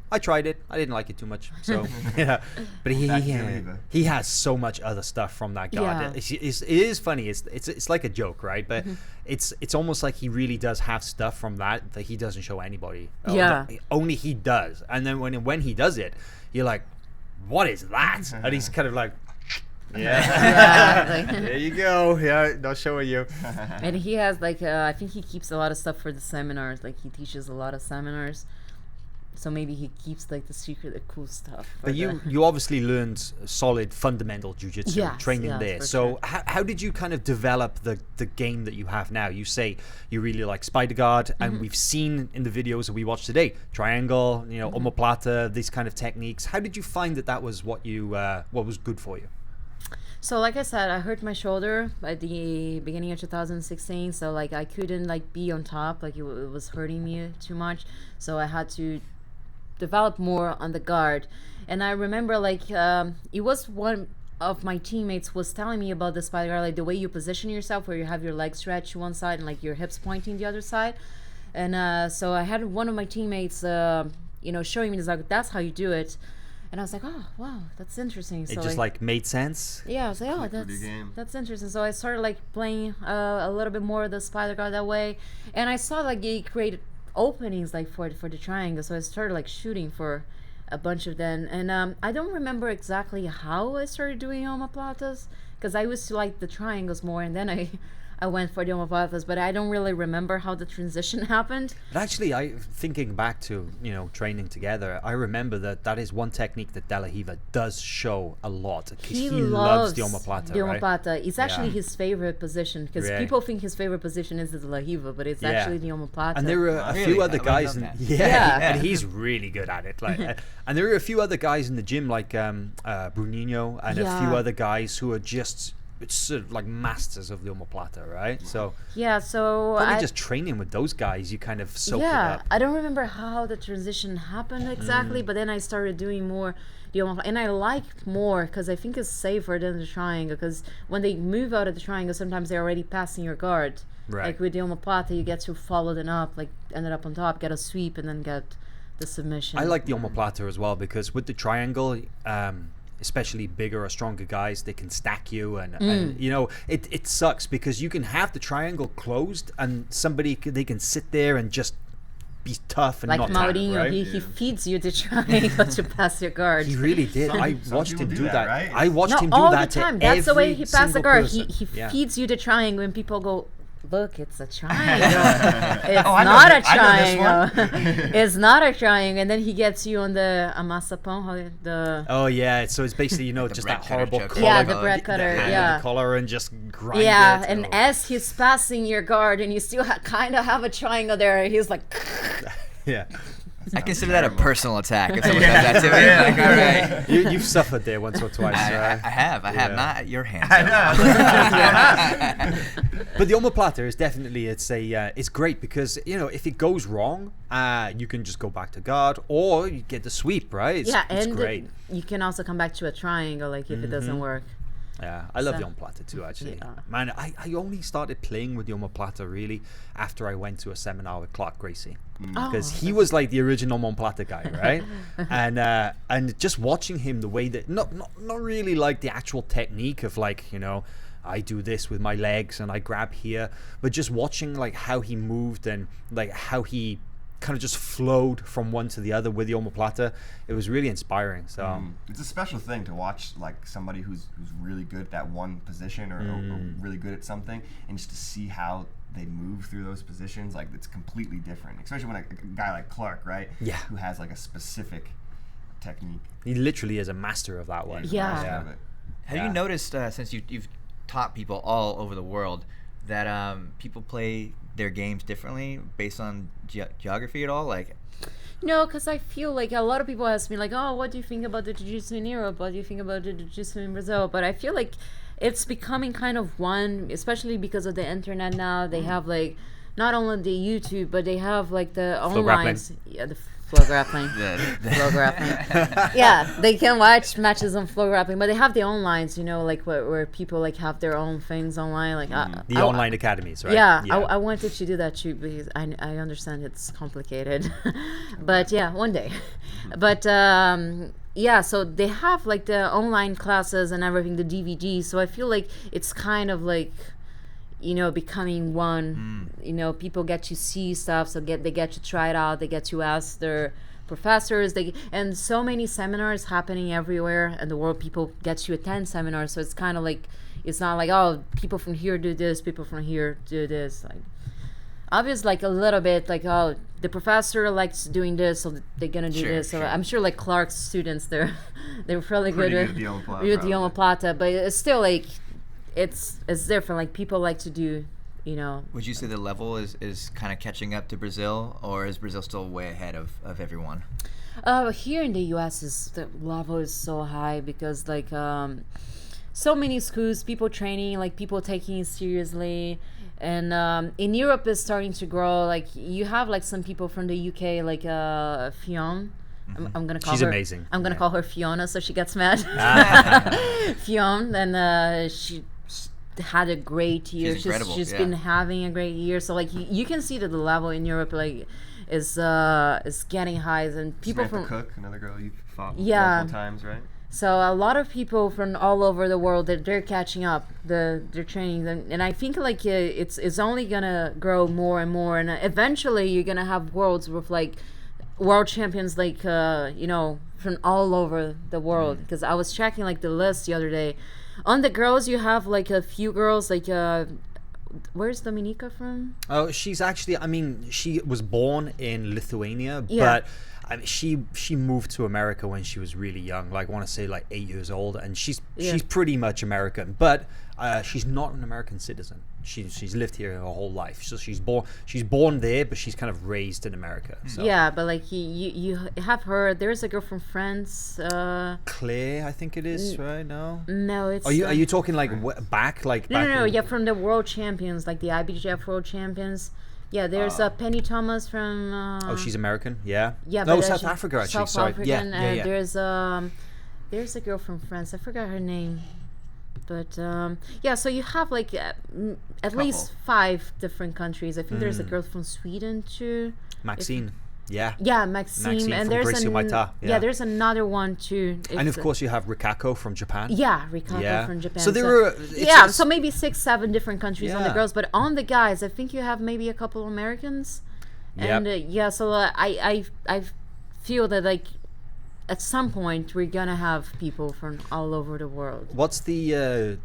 I tried it. I didn't like it too much. So, yeah. But he has so much other stuff from that guard. Yeah. It is funny. It's like a joke, right? But it's almost like he really does have stuff from that he doesn't show anybody. Yeah. Only he does. And then when he does it, you're like, what is that? And he's kind of like, yeah. There you go. Yeah, not showing you. And he has like I think he keeps a lot of stuff for the seminars. Like he teaches a lot of seminars, so maybe he keeps like the secret, the cool stuff. But you obviously learned solid fundamental jiu-jitsu training there. So sure. how did you kind of develop the game that you have now? You say you really like spider guard, and we've seen in the videos that we watched today, triangle, omoplata, these kind of techniques. How did you find that was what was good for you? So like I said, I hurt my shoulder at the beginning of 2016. So like I couldn't like be on top, like it was hurting me too much. So I had to develop more on the guard. And I remember like it was one of my teammates was telling me about the spider guard, like the way you position yourself, where you have your legs stretched one side and like your hips pointing the other side. And so I had one of my teammates, showing me this, like that's how you do it. And I was like, oh, wow, that's interesting. So it just like made sense? Yeah, I was like, oh, that's interesting. So I started like playing a little bit more of the spider guard that way. And I saw like it created openings like for the triangle. So I started like shooting for a bunch of them. And I don't remember exactly how I started doing omoplatas, because I used to like the triangles more. And then I went for the omoplatas, but I don't really remember how the transition happened. But actually, thinking back to training together, I remember that is one technique that De La Riva does show a lot. He loves the omoplata. The omoplata. It's actually his favorite position, because people think his favorite position is the De La Riva, but it's actually the omoplata. And there are a few other guys, and he's really good at it. Like, and there are a few other guys in the gym, like Bruninho, and a few other guys who are just. It's sort of like masters of the omoplata, right? So probably just training with those guys, you kind of soak it up. I don't remember how the transition happened exactly, but then I started doing more the omoplata, and I liked more because I think it's safer than the triangle. Because when they move out of the triangle, sometimes they're already passing your guard. Right. Like with the omoplata, you get to follow them up, like ended up on top, get a sweep, and then get the submission. I like the omoplata as well, because with the triangle, especially bigger or stronger guys, they can stack you, and it sucks because you can have the triangle closed and they can sit there and just be tough and like not Mourinho, tap, right? he feeds you the triangle to pass your guard. He really did. I watched him do that. Right? I watched him do all that the time. to That's the way he passed the guard. person. He feeds you the triangle, and people go, look, it's a triangle. It's not a triangle. It's not a triangle. And then he gets you on the amasapon, the... Oh, yeah. So it's basically, you know, The just bread that cutter horrible joke. collar. Yeah, the bread cutter, hand on yeah. the collar and just grind Yeah, it. and Oh. as he's passing your guard and you still kind of have a triangle there, he's like... Yeah. I consider that a personal attack. If someone does that to me, like, all right. You've suffered there once or twice, I right? have, Yeah. not at your hands. I know. But the omoplata is definitely, it's great because, you know, if it goes wrong, you can just go back to guard or you get the sweep, right? It's and great. you can also come back to a triangle, like, if it doesn't work. Yeah, I love So- the omoplata too, actually. Yeah. Man, I only started playing with the omoplata really after I went to a seminar with Clark Gracie. Because he was like the original omoplata guy, right? And just watching him, the way that, not really like the actual technique of like, you know, I do this with my legs and I grab here, but just watching like how he moved and like how he kind of just flowed from one to the other with the omoplata. It was really inspiring. So It's a special thing to watch, like somebody who's really good at that one position or really good at something, and just to see how they move through those positions. Like, it's completely different, especially when a guy like Clark, right? Yeah. Who has like a specific technique. he literally is a master of that one. He's a Yeah. master Yeah. of it. Have Yeah. you noticed, since you've taught people all over the world, that people play their games differently based on geography at all? Like, No, because I feel like a lot of people ask me, like, oh, what do you think about the jiu-jitsu in Europe? What do you think about the jiu-jitsu in Brazil? But I feel like it's becoming kind of one, especially because of the internet now. They have, like, not only the YouTube, but they have, like, the online... Yeah, the FloGrappling. FloGrappling. Yeah, they can watch matches on FloGrappling, but they have their own lines, you know, like where people like have their own things online, like The online academies, right? Yeah, I wanted to do that too because I understand it's complicated, but yeah, one day. But yeah, so they have like the online classes and everything, the DVD. So I feel like it's kind of like, you know, becoming one. You know, people get to see stuff, so they get to try it out. They get to ask their professors. And so many seminars happening everywhere in the world. People get to attend seminars, so it's kind of like, it's not like, oh, people from here do this, people from here do this. Like, obviously, like a little bit, like, oh, the professor likes doing this, so they're gonna do this. So I'm sure, like Clark's students, they're probably Pretty good good at the omoplata, with the probably. omoplata, but it's still like it's different. Like people like to do, you know. would you say the level is kind of catching up to Brazil, or is Brazil still way ahead of everyone? Here in the U.S. the level is so high because like so many schools, people training, like people taking it seriously. And in Europe is starting to grow. Like you have like some people from the UK, like Fionn. I'm gonna call She's her. amazing. I'm gonna call her Fiona, so she gets mad. Fionn, and she had a great year. She's incredible, She's yeah. been having a great year. So like you can see that the level in Europe like is getting high, and people Samantha from Cook, another girl you've fought Yeah. multiple times, right? so a lot of people from all over the world they're catching up their training, and I think like it's only gonna grow more and more, and eventually you're gonna have worlds with like world champions like you know, from all over the world. Because I was checking like the list the other day. On the girls you have like a few girls like where's Dominika from? Oh, she's actually, I mean, she was born in Lithuania, Yeah. but I mean, she moved to America when she was really young, like I want to say like 8 years old, and she's pretty much American, but she's not an American citizen. She's lived here her whole life, so she's born there, but she's kind of raised in America. So. Yeah, but like you have her. There's a girl from France. Claire, I think it is, right? No. No, it's Are you talking like back, like back? No. in- Yeah, from the world champions, like the IBJJF World Champions. Yeah, there's Penny Thomas from. Oh, she's American. Yeah. Yeah, No, but South she- Africa actually. South Sorry. African. Yeah. There's a girl from France. I forgot her name, but yeah. So you have like at least 5 different countries. I think there's a girl from Sweden too. Maxine. Yeah. Yeah, Maxime, and from there's Gracie Maita, yeah. there's another one too. And of course, you have Rikako from Japan. Yeah, Ricardo Yeah. from Japan. So there were. So maybe 6-7 different countries on the Yeah. girls, but on the guys, I think you have maybe a couple Americans. Yep. And yeah, so I feel that like at some point we're gonna have people from all over the world. What's the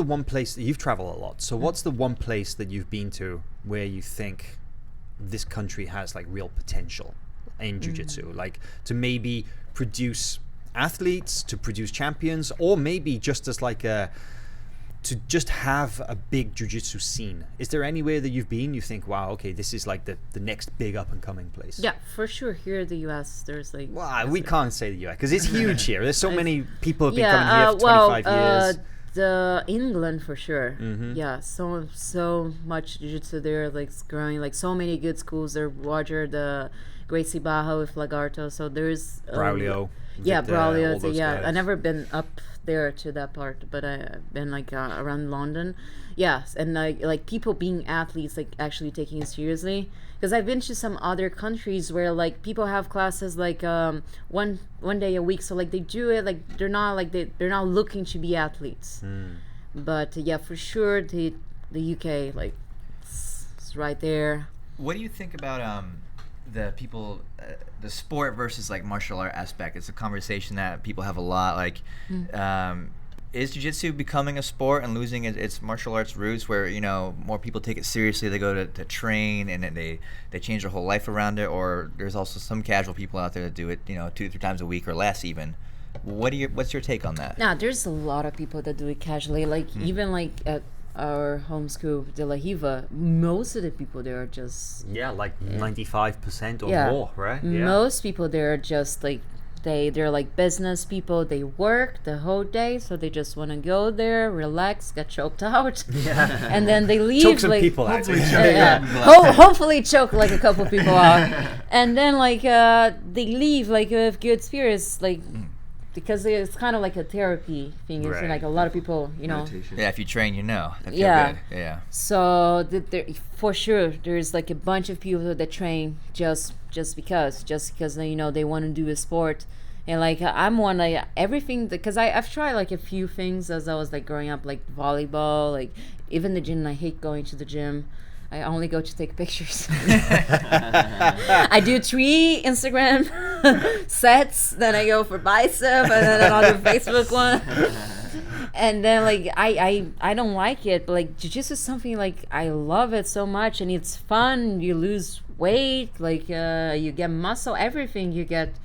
one place that you've traveled a lot? So what's the one place that you've been to where you think this country has like real potential in jiu-jitsu, like to maybe produce athletes, to produce champions, or maybe just as like to just have a big jiu-jitsu scene? Is there anywhere that you've been you think, wow, okay, this is like the next big up and coming place? Yeah, for sure. Here in the US, there's like... Well, we can't say the US because it's huge here. There's so many people have been coming here for 25 years. The England for sure. Yeah, so much jiu-jitsu there, like it's growing, like so many good schools there. Roger, the Gracie Baja with Lagarto, so there's Braulio. Yeah, Braulio. all those Yeah, guys. I've never been up there to that part, but I've been like around London. Yes, and like people being athletes, like actually taking it seriously. Because I've been to some other countries where like people have classes like one day a week, so like they do it like they're not looking to be athletes. But yeah, for sure the UK, like it's right there. What do you think about the people, the sport versus like martial art aspect? It's a conversation that people have a lot. Like, is jiu-jitsu becoming a sport and losing its martial arts roots, where more people take it seriously, they go to train and then they change their whole life around it? Or there's also some casual people out there that do it 2-3 times a week or less even. What's your take on that? Nah, there's a lot of people that do it casually, like even like at our home school, Dalla, most of the people there are just 95% or more, right? Most people there are just like they're like business people. They work the whole day, so they just want to go there, relax, get choked out, and then they leave. Choke some like, people out. hopefully choke like a couple people out, and then like they leave like with good spirits, like. Because it's kind of like a therapy thing. It's like a lot of people, Meditation. Yeah, if you train, you know. That feel Yeah. good. Yeah. So there, for sure, there's like a bunch of people that train just because they want to do a sport, and like I'm one, like everything, because I've tried like a few things as I was like growing up, like volleyball, like even the gym. I hate going to the gym. I only go to take pictures. I do 3 Instagram sets, then I go for bicep, and then another Facebook one. And then like I don't like it, but like jiu-jitsu is something like I love it so much, and it's fun. You lose weight, like you get muscle, everything you get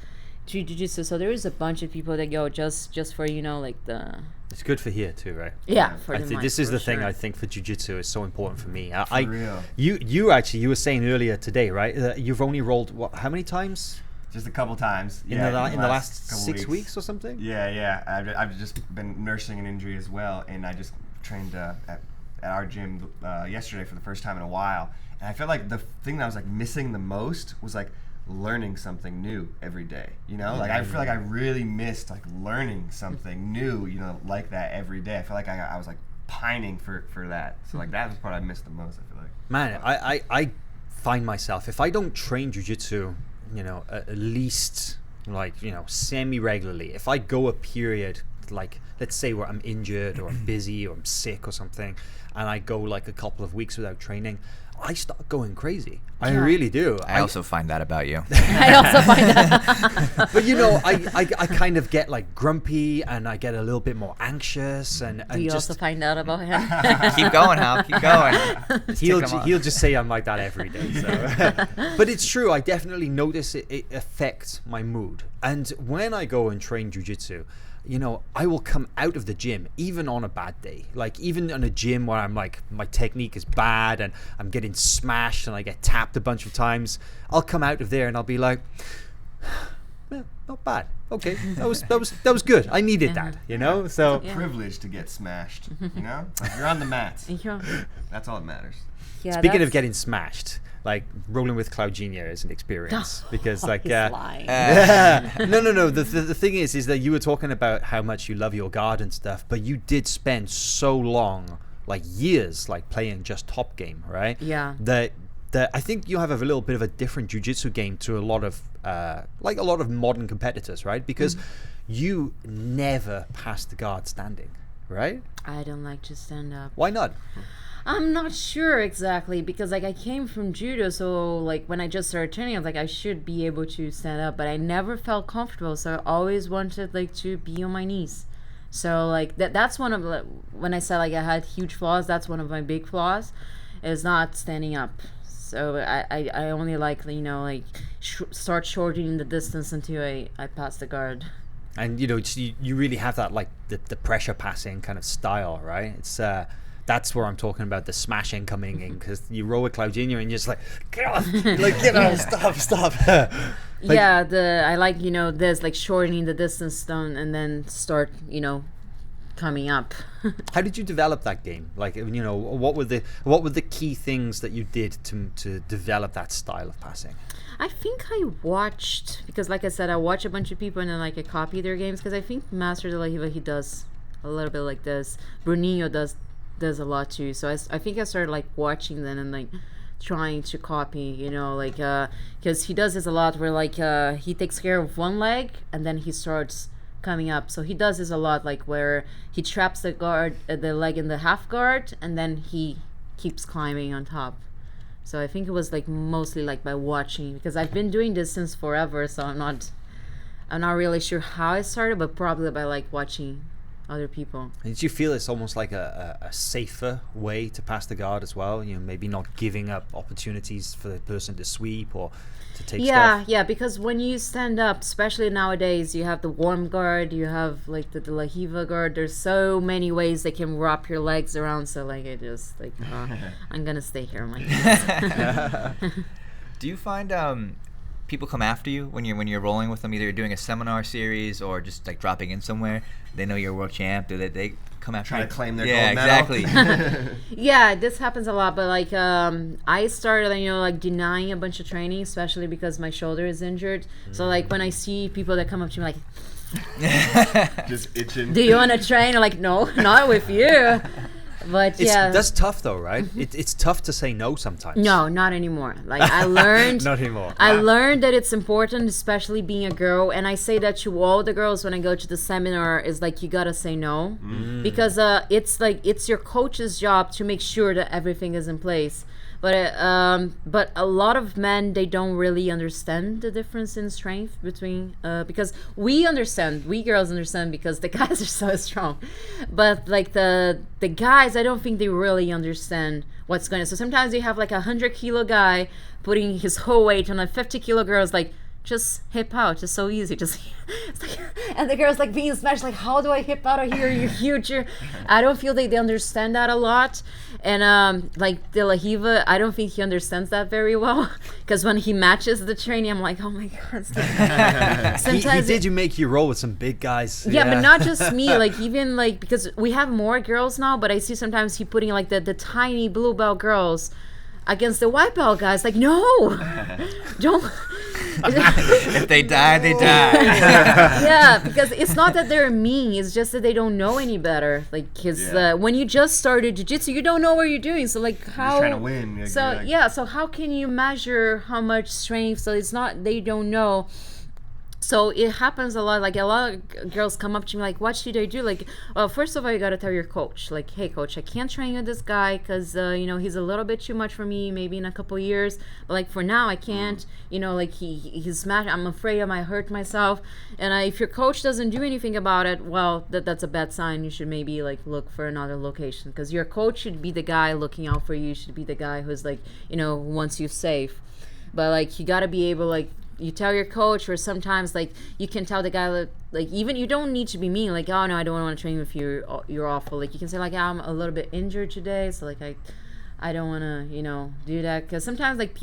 through jiu-jitsu. So there is a bunch of people that go just for like the. It's good for here too, right? Yeah, I think this is the thing I think for jiu-jitsu is so important for me. Real. You were saying earlier today, right? You've only rolled how many times? Just a couple times. In the last 6 weeks or something? Yeah. I've just been nursing an injury as well, and I just trained at our gym yesterday for the first time in a while. And I felt like the thing that I was like missing the most was like learning something new every day. Like I feel like I really missed like learning something new. Like that every day. I feel like I was like pining for that. So like that was the part I missed the most. I feel like. Man, I find myself, if I don't train jiu-jitsu, at least like semi-regularly, if I go a period like let's say where I'm injured or I'm busy or I'm sick or something, and I go like a couple of weeks without training, I start going crazy. I really do. I also find that about you. I also find that. But I kind of get like grumpy, and I get a little bit more anxious, and Do you just also find that about him? Keep going, Hal. Keep going. he'll just say I'm like that every day. So. But it's true. I definitely notice it affects my mood. And when I go and train jiu-jitsu, I will come out of the gym, even on a bad day, like even in a gym where I'm like, my technique is bad and I'm getting smashed and I get tapped a bunch of times. I'll come out of there and I'll be like, well, not bad. Okay, that was good. I needed that, So Privilege to get smashed. Like you're on the mat. That's all that matters. Yeah, speaking of getting smashed, like rolling with Claudinha is an experience because like he's lying. no the thing is that you were talking about how much you love your guard and stuff, but you did spend so long, like years, like playing just top game, right? Yeah. That I think you have a little bit of a different jiu-jitsu game to a lot of modern competitors, right? Because you never pass the guard standing, right? I don't like to stand up. Why not? I'm not sure exactly because like I came from judo, so like when I just started training, I was like I should be able to stand up, but I never felt comfortable, so I always wanted like to be on my knees. So like that's one of the, when I said like I had huge flaws, that's one of my big flaws, is not standing up. So I only like, you know, like start shortening the distance until I pass the guard. And you know, you really have that like the pressure passing kind of style, right? It's that's where I'm talking about the smashing coming in, because you roll with Claudinho and you're just like, God, like, you know, stop. Like, yeah, I like, you know, this like shortening the distance down and then start, you know, coming up. how did you develop that game? Like, you know, what were the key things that you did to develop that style of passing? I think I watched, because like I said, I watch a bunch of people and then like I copy their games, because I think Master Dalla, he does a little bit like this. Bruninho does a lot too. So I think I started like watching them and like trying to copy, you know, like because he does this a lot where like he takes care of one leg and then he starts coming up. So he does this a lot, like where he traps the leg in the half guard and then he keeps climbing on top. So I think it was like mostly like by watching, because I've been doing this since forever, so I'm not really sure how I started, but probably by like watching other people. And did you feel it's almost like a safer way to pass the guard as well? You know, maybe not giving up opportunities for the person to sweep or to take stuff? Yeah, because when you stand up, especially nowadays, you have the warm guard, you have like the Riva guard. There's so many ways they can wrap your legs around. So like I just like, I'm gonna stay here on my knees. Do you find people come after you when you're rolling with them? Either you're doing a seminar series or just like dropping in somewhere. They know you're a world champ. Do they come after you? Trying to claim their gold medal? Exactly. Yeah, this happens a lot, but like I started, you know, like denying a bunch of training, especially because my shoulder is injured. So like when I see people that come up to me like, just itching. do you want to train? I'm like, no, not with you. But yeah, that's tough though, right? It's tough to say no sometimes. no, not anymore. Like I learned, Not anymore. I learned that it's important, especially being a girl, and I say that to all the girls when I go to the seminar, is like you gotta say no, because it's like it's your coach's job to make sure that everything is in place. But a lot of men, they don't really understand the difference in strength between because we girls understand because the guys are so strong, but like the guys, I don't think they really understand what's going on. So sometimes you have like 100-kilo guy putting his whole weight on a 50-kilo girl. It's like, just hip out, it's so easy, just it's like, and the girl's like being smashed, like, how do I hip out of here, you're huge. I don't feel they understand that a lot. And like the Riva, I don't think he understands that very well, because when he matches the training, I'm like, oh my god. Sometimes he did you make you roll with some big guys. Yeah, but not just me, like even like, because we have more girls now, but I see sometimes he putting like the tiny blue belt girls against the white belt guys. Like, no, don't. If they die, they die. Yeah, because it's not that they're mean, it's just that they don't know any better. Like, because when you just started jiu-jitsu, you don't know what you're doing. So like, how? You're just trying to win. Like, so like, yeah, so how can you measure how much strength? So it's not, they don't know. So it happens a lot. Like a lot of girls come up to me like, what should I do? Like, first of all, you got to tell your coach, like, hey coach, I can't train with this guy because you know, he's a little bit too much for me, maybe in a couple years, but like for now I can't, you know, like he's smashed, I'm afraid I might hurt myself. And if your coach doesn't do anything about it, well, that's a bad sign. You should maybe like look for another location, because your coach should be the guy looking out for you, should be the guy who's like, you know, wants you safe. But like, you got to be able, like, you tell your coach, or sometimes like you can tell the guy, like even you don't need to be mean, like, oh no, I don't want to train with you, you're awful. Like you can say like, I'm a little bit injured today, so like I don't want to, you know, do that. Because sometimes like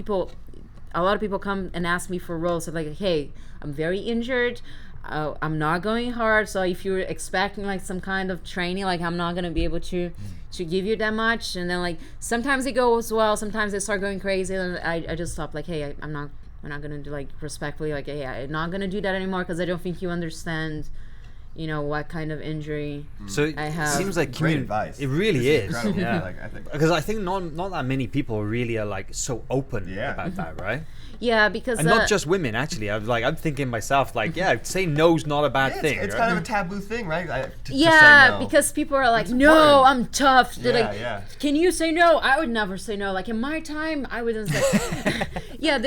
a lot of people come and ask me for roles of like, hey, I'm very injured, I'm not going hard, so if you're expecting like some kind of training, like I'm not gonna be able to give you that much. And then like sometimes it goes well, sometimes they start going crazy, and I just stop, like, hey, we're not gonna do, like, respectfully, like, hey, I'm not gonna do that anymore, because I don't think you understand, you know, what kind of injury I have. It seems like great advice. It really is. Incredible. Yeah. Like, I think Because I think not that many people really are like so open about that, right? Yeah, because And not just women, actually. I'm thinking myself, like, yeah, saying no's not a bad thing. It's right? kind of a taboo thing, right? To yeah, say no. because people are like, It's no, important. I'm tough. They're Yeah, like, yeah. can you say no? I would never say no. Like in my time, I wouldn't say. Yeah,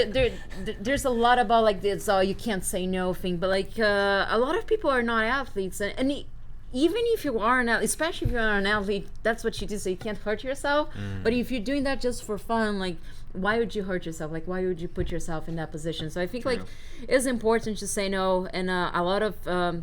there's a lot about like this, you can't say no thing. But like a lot of people are not athletes, and even if you are an athlete, especially if you're an athlete, that's what you do, so you can't hurt yourself. But if you're doing that just for fun, like, why would you hurt yourself? Like, why would you put yourself in that position? So I think like it's important to say no. And a lot of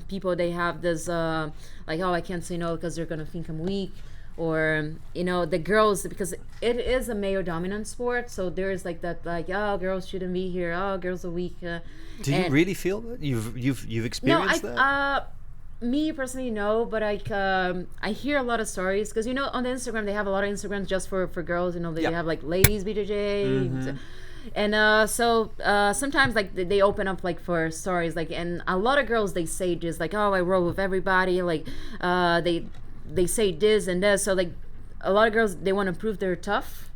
people, they have this like, oh, I can't say no because they're gonna think I'm weak. Or the girls, because it is a male dominant sport, so there's like that, like, oh, girls shouldn't be here, oh, girls are weak. Do you really feel that? You've experienced that? Me personally, no, but I hear a lot of stories, because on the Instagram, they have a lot of Instagrams just for girls. They have like ladies BJJ, and so sometimes like they open up like for stories, like, and a lot of girls, they say just like, oh, I roll with everybody, like they say this and that. So like a lot of girls, they want to prove they're tough,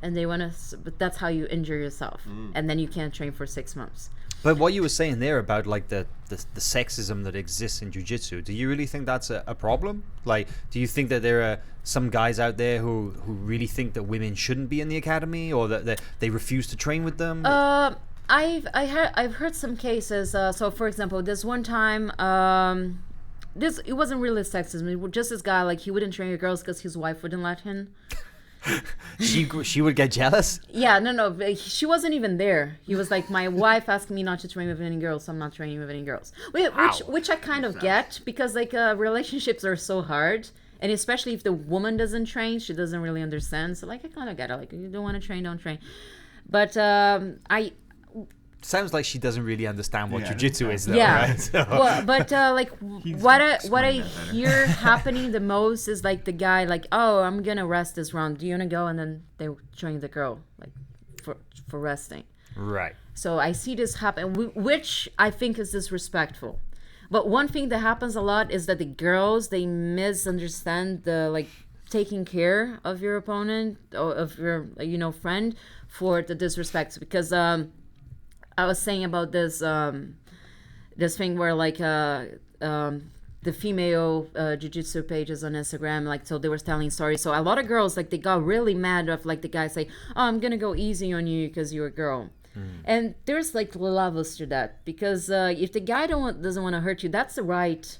and they want to, but that's how you injure yourself, and then you can't train for 6 months. But what you were saying there about like the sexism that exists in jiu-jitsu, do you really think that's a problem? Like, do you think that there are some guys out there who really think that women shouldn't be in the academy, or that they refuse to train with them? I've heard some cases. So for example, this one time, it wasn't really sexism. It was just this guy, like, he wouldn't train with girls because his wife wouldn't let him. She would get jealous? Yeah, no, but she wasn't even there. He was like, my wife asked me not to train with any girls, so I'm not training with any girls. Which I kind of get, because like relationships are so hard, and especially if the woman doesn't train, she doesn't really understand. So like, I kind of get it. Like, you don't want to train, don't train. But sounds like she doesn't really understand what jiu-jitsu is, though, yeah. right? So. Well, but like what I hear happening the most is like the guy, like, oh, I'm gonna rest this round. Do you wanna go? And then they train the girl like for resting. Right. So I see this happen, which I think is disrespectful. But one thing that happens a lot is that the girls, they misunderstand the like taking care of your opponent or of your friend for the disrespect, because I was saying about this this thing where like the female jiu-jitsu pages on Instagram, like, so they were telling stories. So a lot of girls, like, they got really mad of like the guy say, oh, I'm gonna go easy on you because you're a girl. And there's like levels to that, because if the guy doesn't want to hurt you, that's the right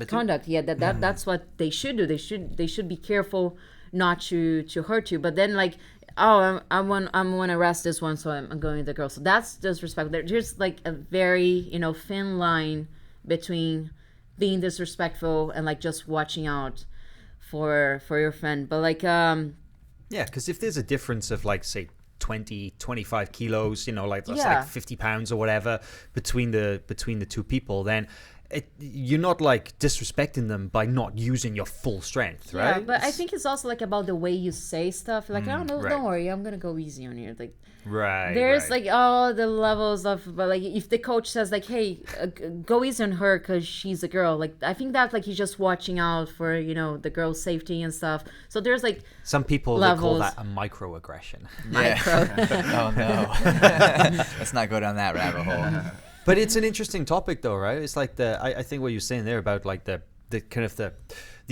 conduct. Yeah, that's what they should do. They should be careful not to hurt you. But then like, oh, I want to arrest this one, so I'm going with the girl. So that's disrespectful. There's like a very thin line between being disrespectful and like just watching out for your friend. But like yeah, because if there's a difference of like, say, 20-25 kilos, like that's like 50 pounds or whatever between the two people, then you're not like disrespecting them by not using your full strength, right? Yeah, but I think it's also like about the way you say stuff. Like, oh no, don't worry, I'm gonna go easy on you. Like, there's like all the levels of, but like if the coach says like, hey, go easy on her because she's a girl, like I think that like he's just watching out for the girl's safety and stuff. So there's like some people levels. They call that a microaggression. Oh no, let's not go down that rabbit hole. But it's an interesting topic, though, right? It's like I think what you're saying there about like the kind of the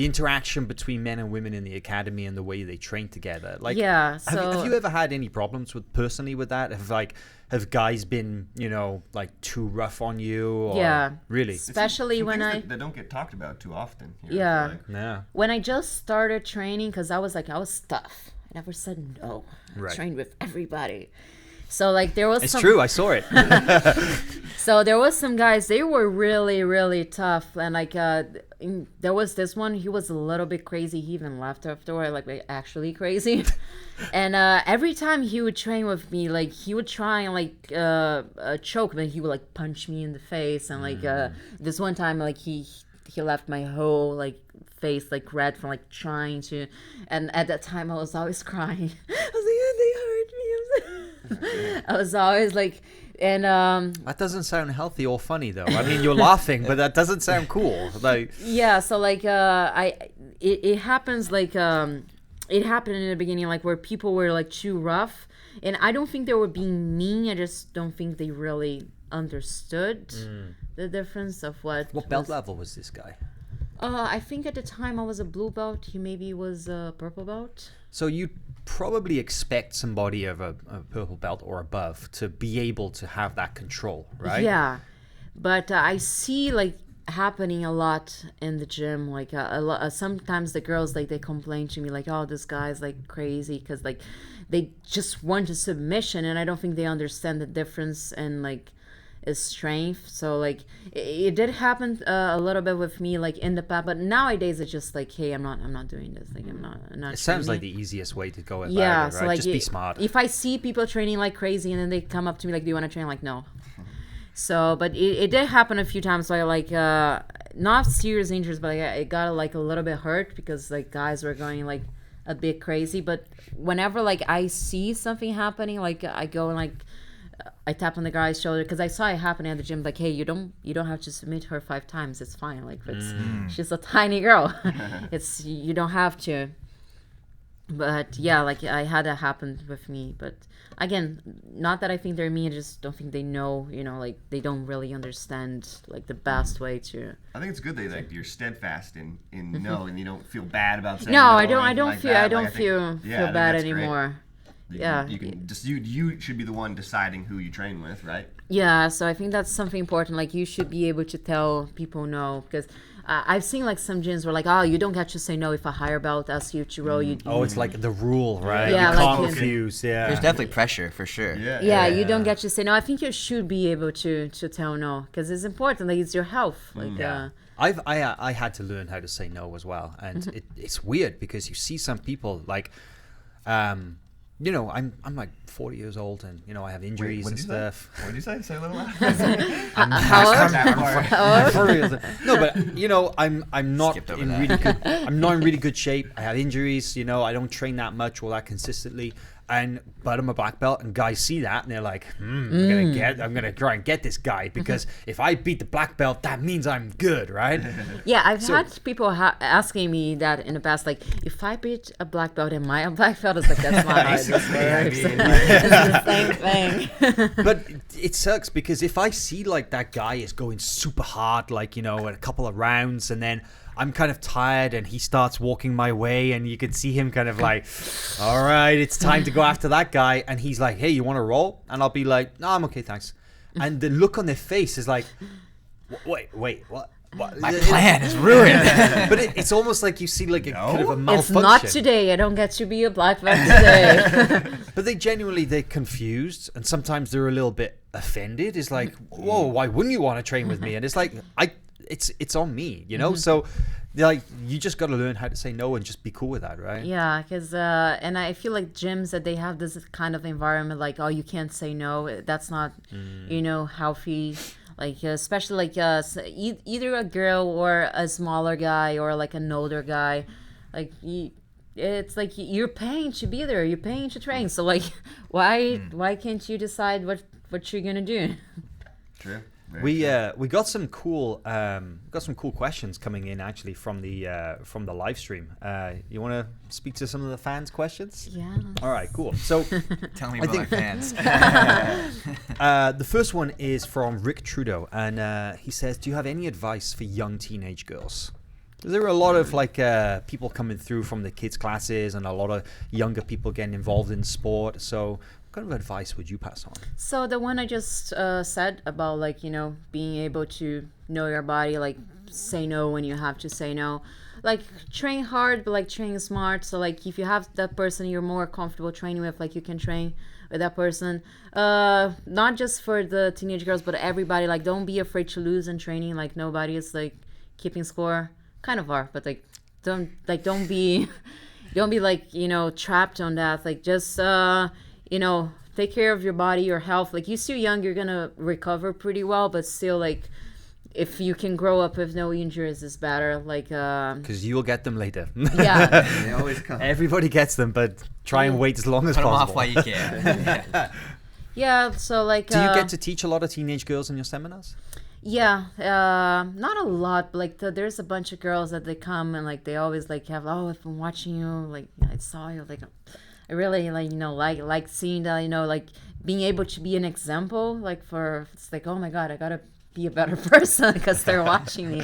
interaction between men and women in the academy and the way they train together. Like, yeah. So have you ever had any problems personally with that? Have guys been like too rough on you? Or yeah. Really? Especially when that don't get talked about too often. Yeah. Yeah. When I just started training, because I was tough. I never said no. I trained with everybody. So like there was It's true, I saw it. So there was some guys, they were really, really tough. And like there was this one, he was a little bit crazy. He even left after, like actually crazy. And every time he would train with me, like he would try and like choke me. He would like punch me in the face. And like this one time, like he left my whole like face like red from like trying to, and at that time I was always crying. I was like, they hurt me. I was always like, and that doesn't sound healthy or funny though. I mean, you're laughing, but that doesn't sound cool. Like, yeah, so like it happens like it happened in the beginning, like where people were like too rough, and I don't think they were being mean. I just don't think they really understood the difference of what belt level was this guy? I think at the time I was a blue belt. He maybe was a purple belt. So you probably expect somebody of a purple belt or above to be able to have that control, right? Yeah, but I see like happening a lot in the gym. Like sometimes the girls like they complain to me like, "Oh, this guy's like crazy," because like they just want a submission, and I don't think they understand the difference in like is strength. So like it did happen a little bit with me like in the past, but nowadays it's just like, hey, I'm not doing this, like I'm not it sounds training. like the easiest way to go about it, right? So like just be smart. If I see people training like crazy and then they come up to me like, do you want to train? Like, no. So but it did happen a few times. So I like not serious injuries, but it got like a little bit hurt because like guys were going like a bit crazy. But whenever like I see something happening, like I go and like I tap on the guy's shoulder because I saw it happening at the gym. Like, hey, you don't have to submit her 5 times. It's fine. Like, she's a tiny girl. You don't have to. But yeah, like I had that happen with me. But again, not that I think they're mean. I just don't think they know. Like they don't really understand like the best way to. I think it's good that like you're steadfast in no, and you don't feel bad about saying no. no. I don't feel bad that's anymore. Great. You should be the one deciding who you train with, right? Yeah, so I think that's something important. Like you should be able to tell people no, because I've seen like some gyms where like, oh, you don't get to say no if a higher belt asks you to roll. It's like the rule, right? Yeah, you can't like refuse. Yeah, there's definitely pressure for sure. Yeah, you don't get to say no. I think you should be able to tell no because it's important. Like it's your health. Like I had to learn how to say no as well, and it's weird because you see some people like. I'm like 40 years old and I have injuries and stuff. What did you say? Say a little louder. No, but I'm not in really good. I'm not in really good shape. I have injuries. I don't train that much or that consistently. But I'm a black belt, and guys see that, and they're like, I'm gonna try and get this guy because if I beat the black belt, that means I'm good, right? Yeah, I've had people asking me that in the past, like, if I beat a black belt, am I a black belt? It's like that's not how this works. It's the same thing. But it sucks because if I see like that guy is going super hard, like in a couple of rounds, and then I'm kind of tired and he starts walking my way and you can see him kind of like, all right, it's time to go after that guy. And he's like, hey, you want to roll? And I'll be like, no, I'm okay, thanks. And the look on their face is like, wait, what? My plan is ruined. But it's almost like you see like a kind of a malfunction. It's not today. I don't get to be a black belt today. But they're confused and sometimes they're a little bit offended. It's like, whoa, why wouldn't you want to train with me? And it's like, it's on me, So like you just got to learn how to say no and just be cool with that, right? Yeah, because and I feel like gyms that they have this kind of environment like, oh, you can't say no. That's not healthy. Like especially like either a girl or a smaller guy or like an older guy, like it's like you're paying to be there, you're paying to train. So like why can't you decide what you're gonna do? True. We got some cool questions coming in actually from the live stream. You want to speak to some of the fans' questions? Yeah. All right, cool. So tell me about my fans. The first one is from Rick Trudeau, and he says, "Do you have any advice for young teenage girls?" There are a lot of like people coming through from the kids classes, and a lot of younger people getting involved in sport. So what kind of advice would you pass on? So the one I just said about like being able to know your body, like say no when you have to say no, like train hard but like train smart. So like if you have that person you're more comfortable training with, like you can train with that person, not just for the teenage girls but everybody. Like don't be afraid to lose in training. Like nobody is like keeping score, kind of are, but like don't be like trapped on that. Like just take care of your body, your health. Like you're still young, you're gonna recover pretty well, but still like if you can grow up with no injuries is better. Like because you'll get them later. Yeah. They always come. Everybody gets them, but try and wait as long as possible. Cut them off while you can. Yeah, so like do you get to teach a lot of teenage girls in your seminars? Yeah, not a lot, but like there's a bunch of girls that they come and like they always like have, oh, I've been watching you, like I saw you, like I really like seeing that, like being able to be an example, like it's like, oh my God, I gotta be a better person because they're watching me.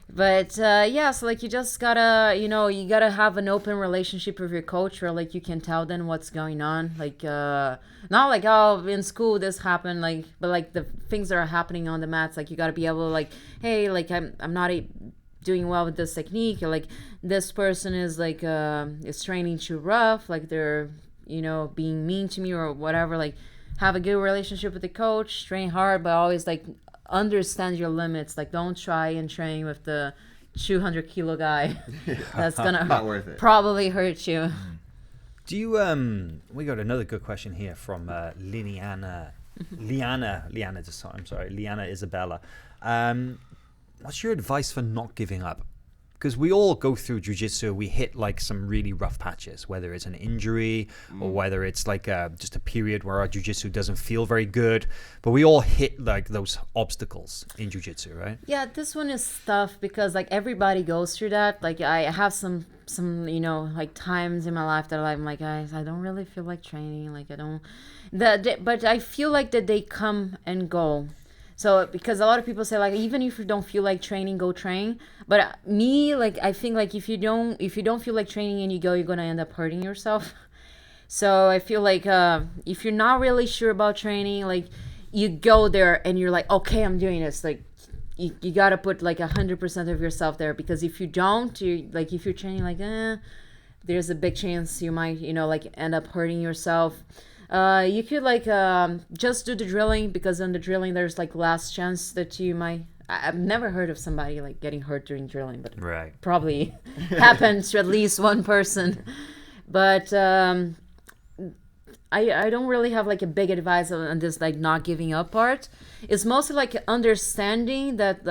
But so like you just gotta, you gotta have an open relationship with your coach where like you can tell them what's going on. Like not like, oh, in school this happened, like, but like the things that are happening on the mats, like you gotta be able to like, hey, like I'm not doing well with this technique, or like this person is like is training too rough, like they're being mean to me or whatever. Like have a good relationship with the coach, train hard, but always like understand your limits. Like don't try and train with the 200 kilo guy. That's gonna not worth it. Probably hurt you. Do you we got another good question here from Liana Isabella. What's your advice for not giving up? Because we all go through jiu-jitsu, we hit like some really rough patches, whether it's an injury or whether it's like just a period where our jiu-jitsu doesn't feel very good. But we all hit like those obstacles in jiu-jitsu, right? Yeah, this one is tough because like everybody goes through that. Like I have some like times in my life that I'm like, guys, I don't really feel like training. Like I don't, but I feel like that they come and go. So because a lot of people say like, even if you don't feel like training, go train. But me, like I think like if you don't feel like training and you go, you're gonna end up hurting yourself. So I feel like if you're not really sure about training, like you go there and you're like, okay, I'm doing this. Like you gotta put like 100% of yourself there, because if you don't, if you're training like there's a big chance you might like end up hurting yourself. You could like just do the drilling, because on the drilling there's like last chance that you might. I've never heard of somebody like getting hurt during drilling, but right, probably happens to at least one person. But I don't really have like a big advice on this like not giving up part. It's mostly like understanding that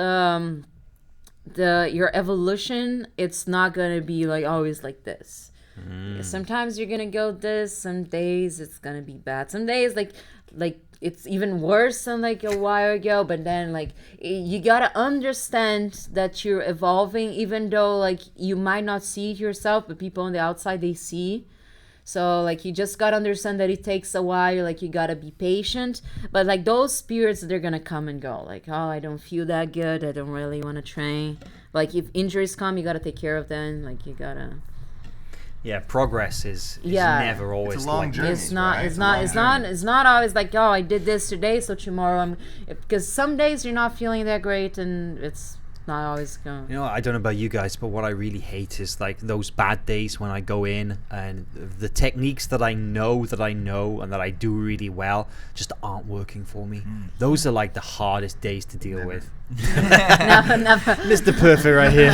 your evolution, it's not gonna be like always like this. Sometimes you're gonna go this, some days it's gonna be bad, some days like it's even worse than like a while ago. But then like you gotta understand that you're evolving, even though like you might not see it yourself, but people on the outside, they see. So like you just gotta understand that it takes a while. Like you gotta be patient, but like those periods, they're gonna come and go. Like, oh, I don't feel that good, I don't really want to train. Like if injuries come, you gotta take care of them. Like you gotta. Yeah, progress is never always it's a long like journey. It's not. Right? It's not always like, oh, I did this today, so tomorrow because some days you're not feeling that great, and it's not always going. I don't know about you guys, but what I really hate is like those bad days when I go in and the techniques that I know and that I do really well just aren't working for me. Those are like the hardest days to deal with. Never. Mr. Perfect right here.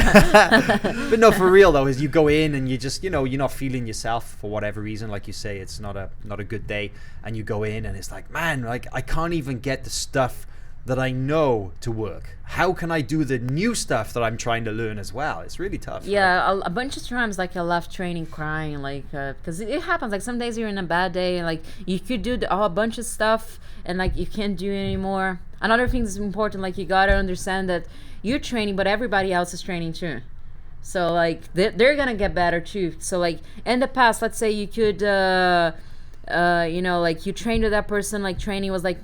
But no, for real though, is you go in and you just, you're not feeling yourself for whatever reason. Like you say, it's not a good day, and you go in and it's like, man, like I can't even get the stuff that I know to work. How can I do the new stuff that I'm trying to learn as well? It's really tough. Yeah, right? a bunch of times like I left training crying, like because it happens. Like some days you're in a bad day, and like you could do a bunch of stuff, and like you can't do it anymore. Another thing that's important, like you gotta understand that you're training, but everybody else is training too. So like they're gonna get better too. So like in the past, let's say you could, like you trained with that person, like training was like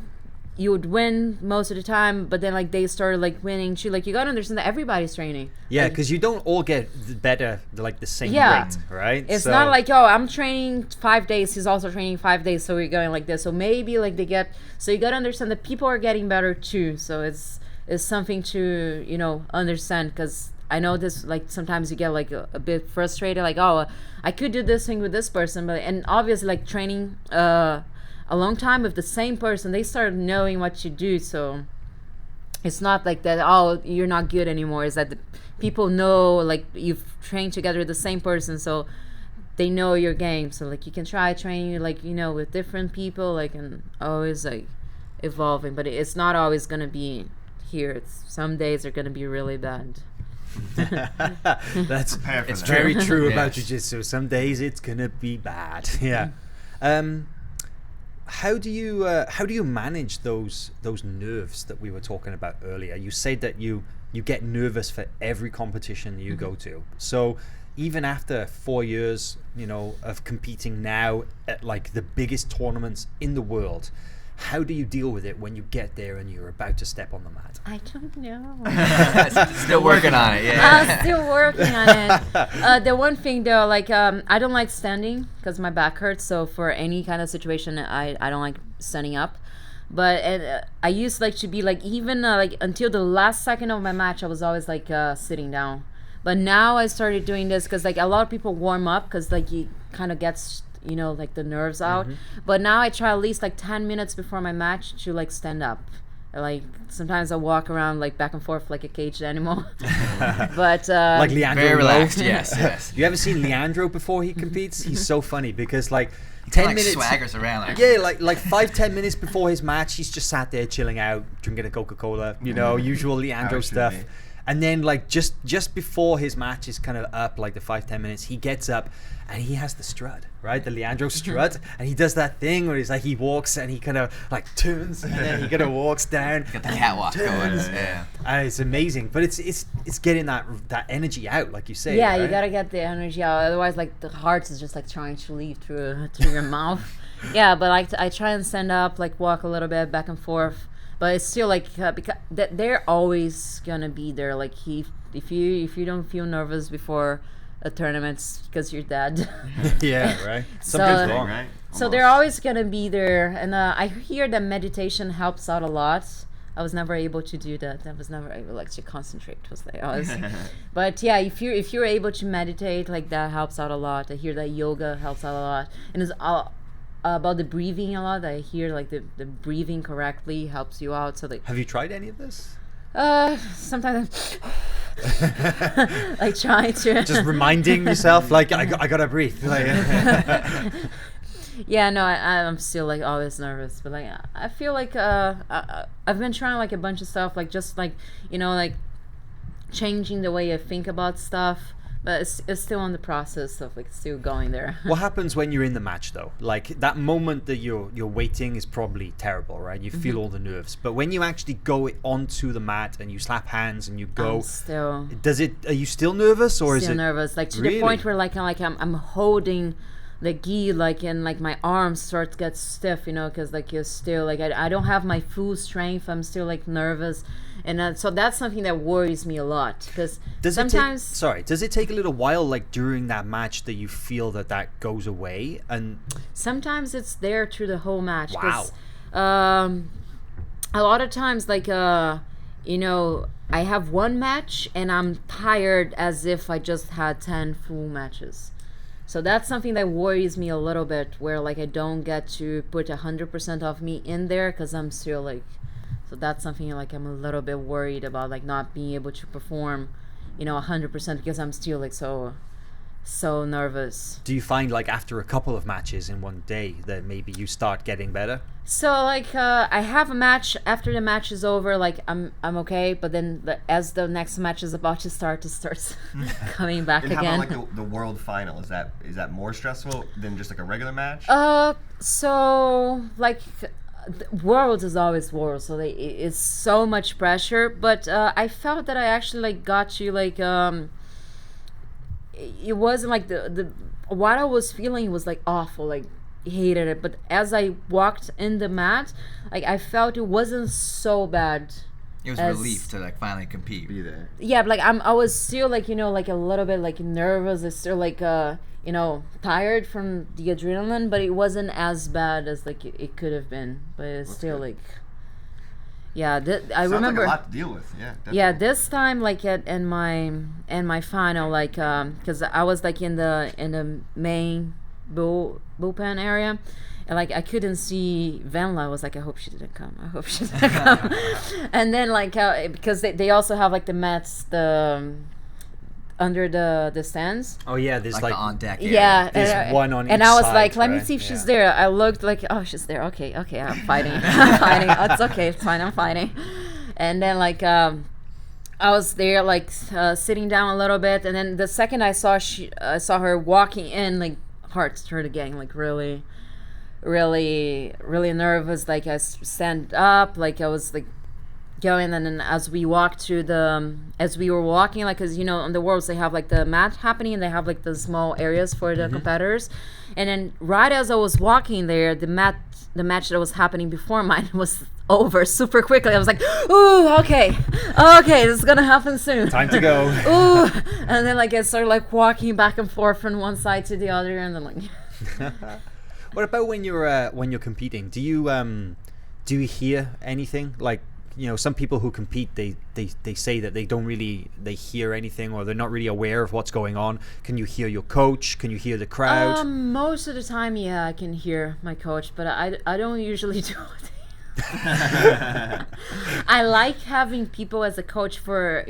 you would win most of the time, but then like they started like winning too. Like you gotta understand that everybody's training. Yeah, because you don't all get better like the same rate, right? It's not like, oh, I'm training 5 days, he's also training 5 days, so we're going like this. So maybe like so you gotta understand that people are getting better too. So it's something to understand, because I know this, like sometimes you get like a bit frustrated, like, oh, I could do this thing with this person, and obviously like training a long time with the same person, they start knowing what you do. So it's not like that, oh, you're not good anymore. It's that the people know like you've trained together with the same person, so they know your game. So like you can try training like with different people, like, and always like evolving. But it's not always gonna be here. Some days are gonna be really bad. It's very true about jiu-jitsu. Some days it's gonna be bad. Yeah. how do you manage those nerves that we were talking about earlier? You said that you get nervous for every competition you go to. So even after 4 years, of competing now at like the biggest tournaments in the world, how do you deal with it when you get there and you're about to step on the mat? I don't know. Still working on it. Yeah. I'm still working on it. The one thing though, like I don't like standing because my back hurts. So for any kind of situation, I don't like standing up. But I used like to be like even like until the last second of my match, I was always like sitting down. But now I started doing this because like a lot of people warm up because like it kind of gets like the nerves out. But now I try at least like 10 minutes before my match to like stand up. Like sometimes I walk around like back and forth like a caged animal. But like Leandro. Very relaxed. Yes. You ever seen Leandro before he competes? He's so funny because like 10 like minutes swaggers around like like 5-10 minutes before his match, he's just sat there chilling out, drinking a Coca-Cola, usual Leandro stuff. And then like just before his match is kind of up, like the 5-10 minutes, he gets up and he has the strut, right? The Leandro strut. And he does that thing where he's like, he walks and he kind of like turns and then he kind of walks down. Got the catwalk going. Yeah. And it's amazing. But it's getting that energy out, like you say. Yeah, right? you gotta get the energy out. Otherwise, like the heart is just like trying to leave through your mouth. Yeah, but like I try and stand up, like walk a little bit back and forth. But it's still like because they're always gonna be there. Like if you don't feel nervous before a tournament, it's because you're dead. Yeah, right. Something's wrong, right? So they're always gonna be there. And I hear that meditation helps out a lot. I was never able to do that. I was never able to concentrate. But yeah, if you're able to meditate, like that helps out a lot. I hear that yoga helps out a lot, and it's all about the breathing a lot. I hear like the breathing correctly helps you out. So like, have you tried any of this? Sometimes like trying to just reminding yourself like I gotta breathe. Like, yeah, no, I'm still like always nervous, but like I feel like I've been trying like a bunch of stuff, like just like like changing the way I think about stuff. But it's still on the process of like still going there. What happens when you're in the match though? Like that moment that you're waiting is probably terrible, right? You feel all the nerves. But when you actually go onto the mat and you slap hands and you go, are you still nervous or is it still nervous? Like to really? The point where like I'm holding the gi like and like my arms start to get stiff, because like you're still like I don't have my full strength. I'm still like nervous. And so that's something that worries me a lot because sometimes does it take a little while like during that match that you feel that goes away? And sometimes it's there through the whole match. Wow. A lot of times like I have one match and I'm tired as if I just had 10 full matches. So that's something that worries me a little bit, where like I don't get to put 100% of me in there because I'm still like. So that's something like I'm a little bit worried about, like not being able to perform, 100% because I'm still like so nervous. Do you find like after a couple of matches in one day that maybe you start getting better? So like I have a match. After the match is over, like I'm okay. But then as the next match is about to start, it starts coming back and again. How about like the world final? Is that more stressful than just like a regular match? So like. Worlds is always worlds, so it's so much pressure. But I felt that I actually like got to like it wasn't like the what I was feeling was like awful, like hated it. But as I walked in the mat, like I felt it wasn't so bad. It was relief to like finally compete. Be there. Yeah, but like I was still like like a little bit like nervous. It's still like tired from the adrenaline, but it wasn't as bad as like it could have been. But it's still good. Like, yeah, I remember like a lot to deal with. Yeah. Definitely. Yeah, this time like in my final, like because I was like in the main bullpen area. And like I couldn't see Venla. I was like, I hope she didn't come. And then like because they also have like the mats under the stands. Oh yeah, there's like on deck area. Yeah, there's one on each and I was side, like, let me right? see if she's there. I looked like, oh, she's there. Okay, I'm fighting. Oh, it's okay, it's fine. I'm fighting. And then like I was there like sitting down a little bit, and then the second I saw her walking in, like heart started getting like really really really nervous. Like I stand up, like I was like going, and then as we walked through as we were walking, like, because on the Worlds they have like the mat happening, and they have like the small areas for the competitors, and then right as I was walking there, the match that was happening before mine was over super quickly. I was like, ooh, okay, this is gonna happen soon. Time to go. Ooh, and then like I started like walking back and forth from one side to the other, and then like. What about when you're competing? Do you hear anything? Like, some people who compete, they say that they don't really hear anything, or they're not really aware of what's going on. Can you hear your coach? Can you hear the crowd? Most of the time, yeah, I can hear my coach, but I don't usually do it. I like having people as a coach for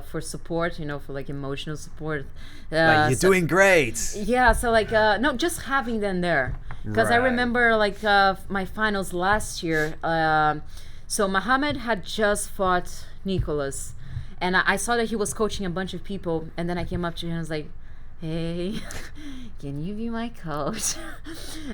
for support, for like emotional support. Like, you're doing great. Yeah, so like no, just having them there, because I Right. remember like my finals last year. So Mohamed had just fought Nicholas, and I saw that he was coaching a bunch of people, and then I came up to him and was like, hey, can you be my coach?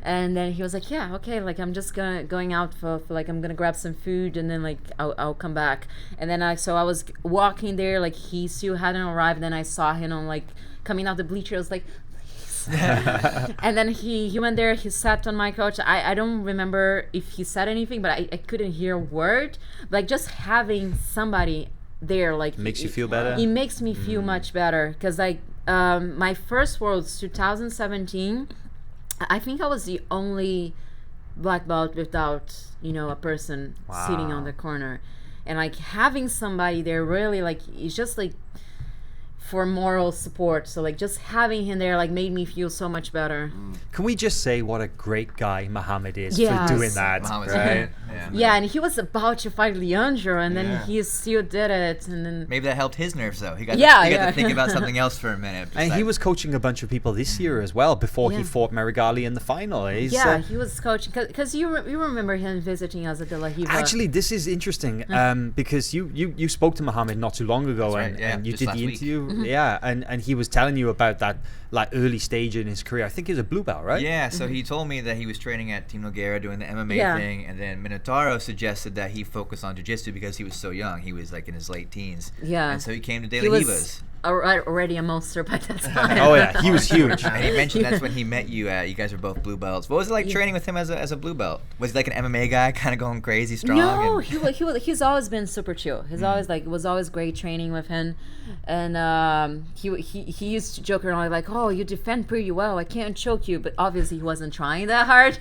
And then he was like, yeah, okay, like I'm just going out for like I'm gonna grab some food, and then like I'll come back. And then I was walking there, like he still hadn't arrived, and then I saw him on like coming out the bleacher. I was like, and then he went there, he sat on my couch. I don't remember if he said anything, but I couldn't hear a word. Like just having somebody there, like Makes you feel better? It makes me feel much better, because like my first Worlds 2017, I think I was the only black belt without a person sitting on the corner, and like having somebody there really like it's just like for moral support. So like just having him there like made me feel so much better. Can we just say what a great guy Mohamed is Yes. for doing that? Mohamed's right? great. Yeah, and he was about to fight Leandro, and then Yeah. he still did it, and then Maybe that helped his nerves though. He got Yeah, to yeah. think about something else for a minute. And he was coaching a bunch of people this year as well before he Yeah. fought Marigali in the final. He's, yeah, he was coaching, because you remember him visiting us at the La Riva. actually, this is interesting because you spoke to Mohamed not too long ago, That's right, and, yeah, and you just did last the week. interview. Yeah, and he was telling you about that like early stage in his career. I think he was a blue belt, right? Yeah, so he told me that he was training at Team Nogueira doing the MMA Yeah. thing, and then Minotauro suggested that he focus on jiu-jitsu because he was so young. He was like in his late teens. Yeah. And so he came to De He La was Rivas. already a monster by that time. Oh yeah, he was huge. And he mentioned that's when he met you. You guys were both blue belts. What was it like training with him as a blue belt? Was he like an MMA guy, kind of going crazy strong? No, and- he's always been super chill. He's always like, it was always great training with him, and he used to joke around like, oh, you defend pretty well, I can't choke you, but obviously he wasn't trying that hard.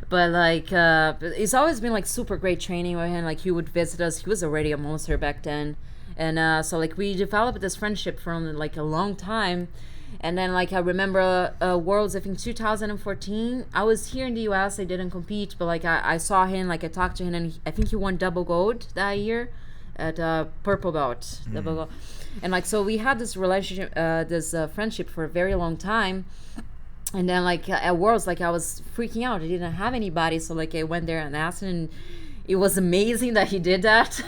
But like it's always been like super great training with him. Like he would visit us. He was already a monster back then, and so like we developed this friendship from like a long time. And then like I remember Worlds, I think 2014, I was here in the US, I didn't compete, but like I saw him, like I talked to him, and I think he won double gold that year at purple belt, double gold. And like so we had this relationship, this friendship for a very long time. And then like at Worlds, like I was freaking out, I didn't have anybody, so like I went there and asked him, and it was amazing that he did that.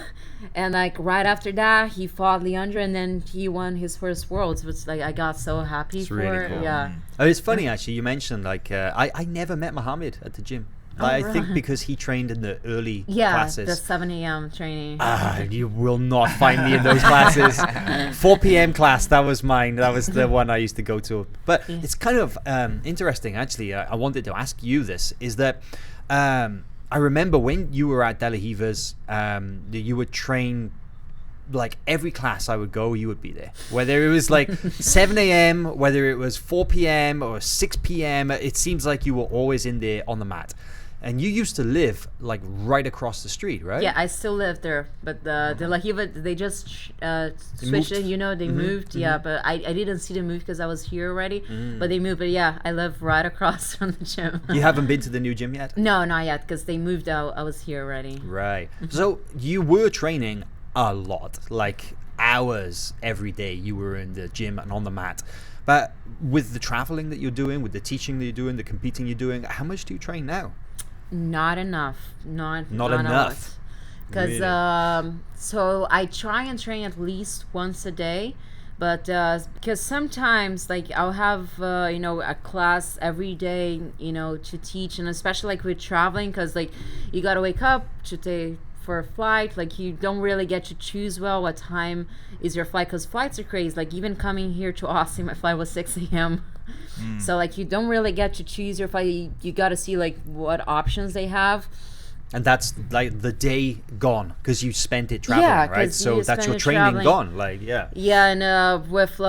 And like right after that, he fought Leandro, and then he won his first Worlds, which like I got so happy It's for. really cool. Yeah. Oh, it's funny actually. You mentioned like I never met Mohamed at the gym. I think right. because he trained in the early Yeah, classes. the 7 a.m. training. You will not find me in those classes. 4 p.m. class, that was mine. That was the one I used to go to. But it's kind of interesting, actually. I wanted to ask you this, is that I remember when you were at Dalla Riva's, you would train, like every class I would go, you would be there. Whether it was like 7 a.m., whether it was 4 p.m. or 6 p.m., it seems like you were always in there on the mat. And you used to live like right across the street, right? Yeah, I still live there, but the La Riva, they just switched it. They moved. Yeah, but I didn't see them move because I was here already. But they moved. But yeah, I live right across from the gym. You haven't been to the new gym yet? No, not yet, because they moved out. I was here already. Right. So you were training a lot, like hours every day. You were in the gym and on the mat. But with the traveling that you're doing, with the teaching that you're doing, the competing you're doing, how much do you train now? Not enough. Not enough. Because Really? so I try and train at least once a day, But because sometimes like I'll have a class every day to teach, and especially like with traveling, because like you gotta wake up to take for a flight, like you don't really get to choose well what time is your flight, because flights are crazy. Like even coming here to Austin, my flight was 6 a.m. So like you don't really get to choose your flight. You got to see like what options they have. And that's like the day gone because you spent it traveling, Yeah, right? 'cause So you that's spend your it training traveling. gone, like Yeah, and with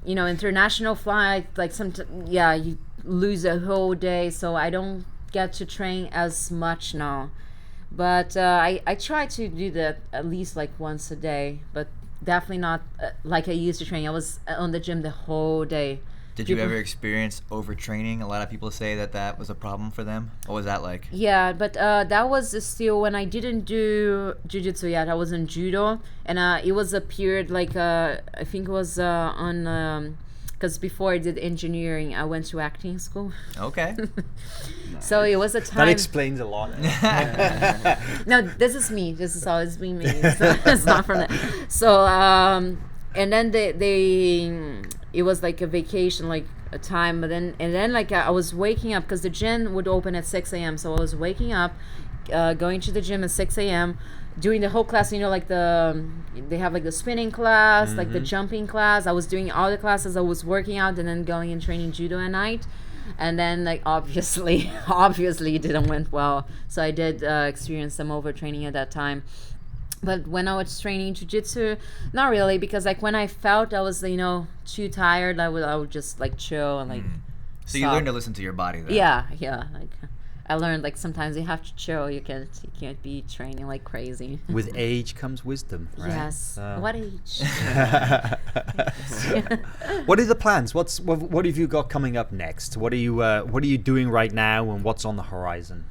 international flight, like you lose a whole day, so I don't get to train as much now. But I try to do that at least like once a day, but definitely not like I used to train. I was on the gym the whole day. Did you ever experience overtraining? A lot of people say that was a problem for them. What was that like? Yeah, but that was still when I didn't do jiu-jitsu yet. I was in judo, and it was a period like I think it was on because before I did engineering, I went to acting school. Okay. So it was a that time. explains a lot. No, this is me. This is always been me. It's not from that. So and then it was like a vacation, like a time, but then like I was waking up because the gym would open at 6 a.m. So I was waking up, going to the gym at 6 a.m. doing the whole class. Like they have like the spinning class, like the jumping class. I was doing all the classes. I was working out and then going and training judo at night. And then like obviously it didn't went well. So I did experience some overtraining at that time. But when I was training jiu-jitsu, not really, because like when I felt I was too tired, I would just like chill and like So you stop. learned to listen to your body then. Yeah, like I learned like sometimes you have to chill. You can't be training like crazy. With age comes wisdom, right? Yes. What age? What are the plans? What have you got coming up next? What are you doing right now, and what's on the horizon?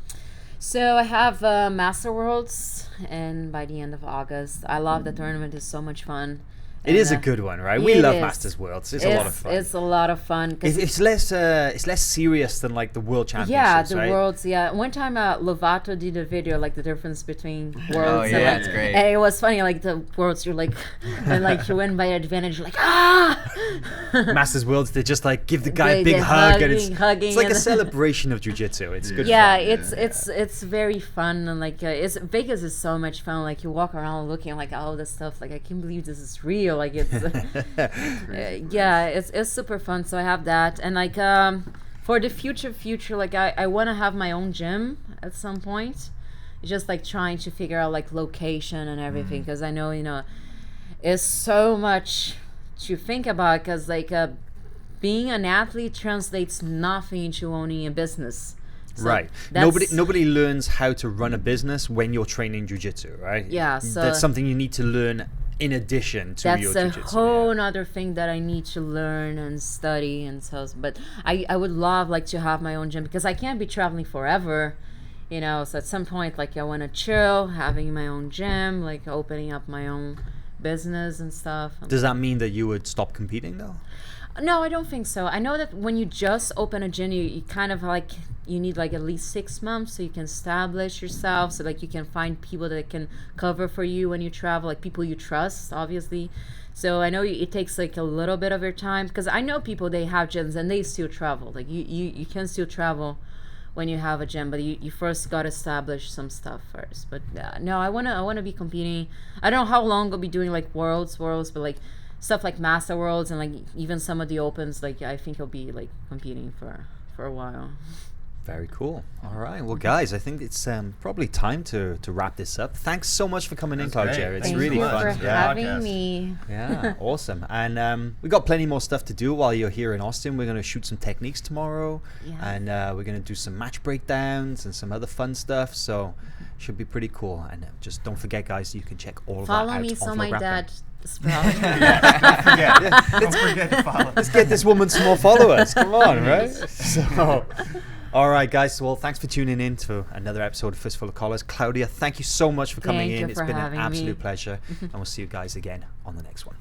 So I have Master Worlds, and by the end of August, I love the tournament. It's so much fun. It is a good one, right? We it love is. Masters Worlds. It's a lot of fun. It's a lot of fun. 'Cause It's less serious than like the World Championships, yeah, the right? Worlds. Yeah, one time Lovato did a video like the difference between Worlds. Oh, yeah, and, like, that's great. And it was funny, like the Worlds, you're like, and like you win by advantage, you're like Masters Worlds, they just like give the guy a They- big they're hug, and hugging it's like a and- celebration of jiu-jitsu. It's good. Yeah, fun. it's very fun, and like Vegas is so much fun. Like you walk around looking like all this stuff. Like I can't believe this is real. Like it's yeah, it's super fun. So I have that, and like for the future, like I want to have my own gym at some point. Just like trying to figure out like location and everything, because I know it's so much to think about. Because like being an athlete translates nothing to owning a business. So Right. that's- Nobody learns how to run a business when you're training jiu-jitsu, right? Yeah, so- that's something you need to learn in addition to your That's a jiu-jitsu. whole nother thing that I need to learn and study and so. But I would love like to have my own gym, because I can't be traveling forever, So at some point, like I want to chill, having my own gym, like opening up my own business and stuff. Does that mean that you would stop competing though? No, I don't think so. I know that when you just open a gym, you kind of like you need like at least 6 months so you can establish yourself, so like you can find people that can cover for you when you travel, like people you trust, obviously. So I know it takes like a little bit of your time, because I know people, they have gyms and they still travel. Like you can still travel when you have a gym, but you first got to establish some stuff first. But no, I wanna be competing. I don't know how long I'll be doing like worlds, but like stuff like Master Worlds and like even some of the Opens, like I think I'll be like competing for a while. Very cool. All right. Well, guys, I think it's probably time to wrap this up. Thanks so much for coming in, That's Claudia. great. It's Thank really you fun. for Yeah. having Podcast. me. Yeah, awesome. And we got plenty more stuff to do while you're here in Austin. We're going to shoot some techniques tomorrow, Yes. and we're going to do some match breakdowns and some other fun stuff. So should be pretty cool. And just don't forget, guys, you can check all of that Follow out me on so my FloGrappling. dad sprout. Don't forget to follow. Let's get this woman some more followers. Come on, right? So, all right, guys. Well, thanks for tuning in to another episode of Fistful of Collars. Claudia, thank you so much for coming Thank in. you It's for been an having me. absolute pleasure. And we'll see you guys again on the next one.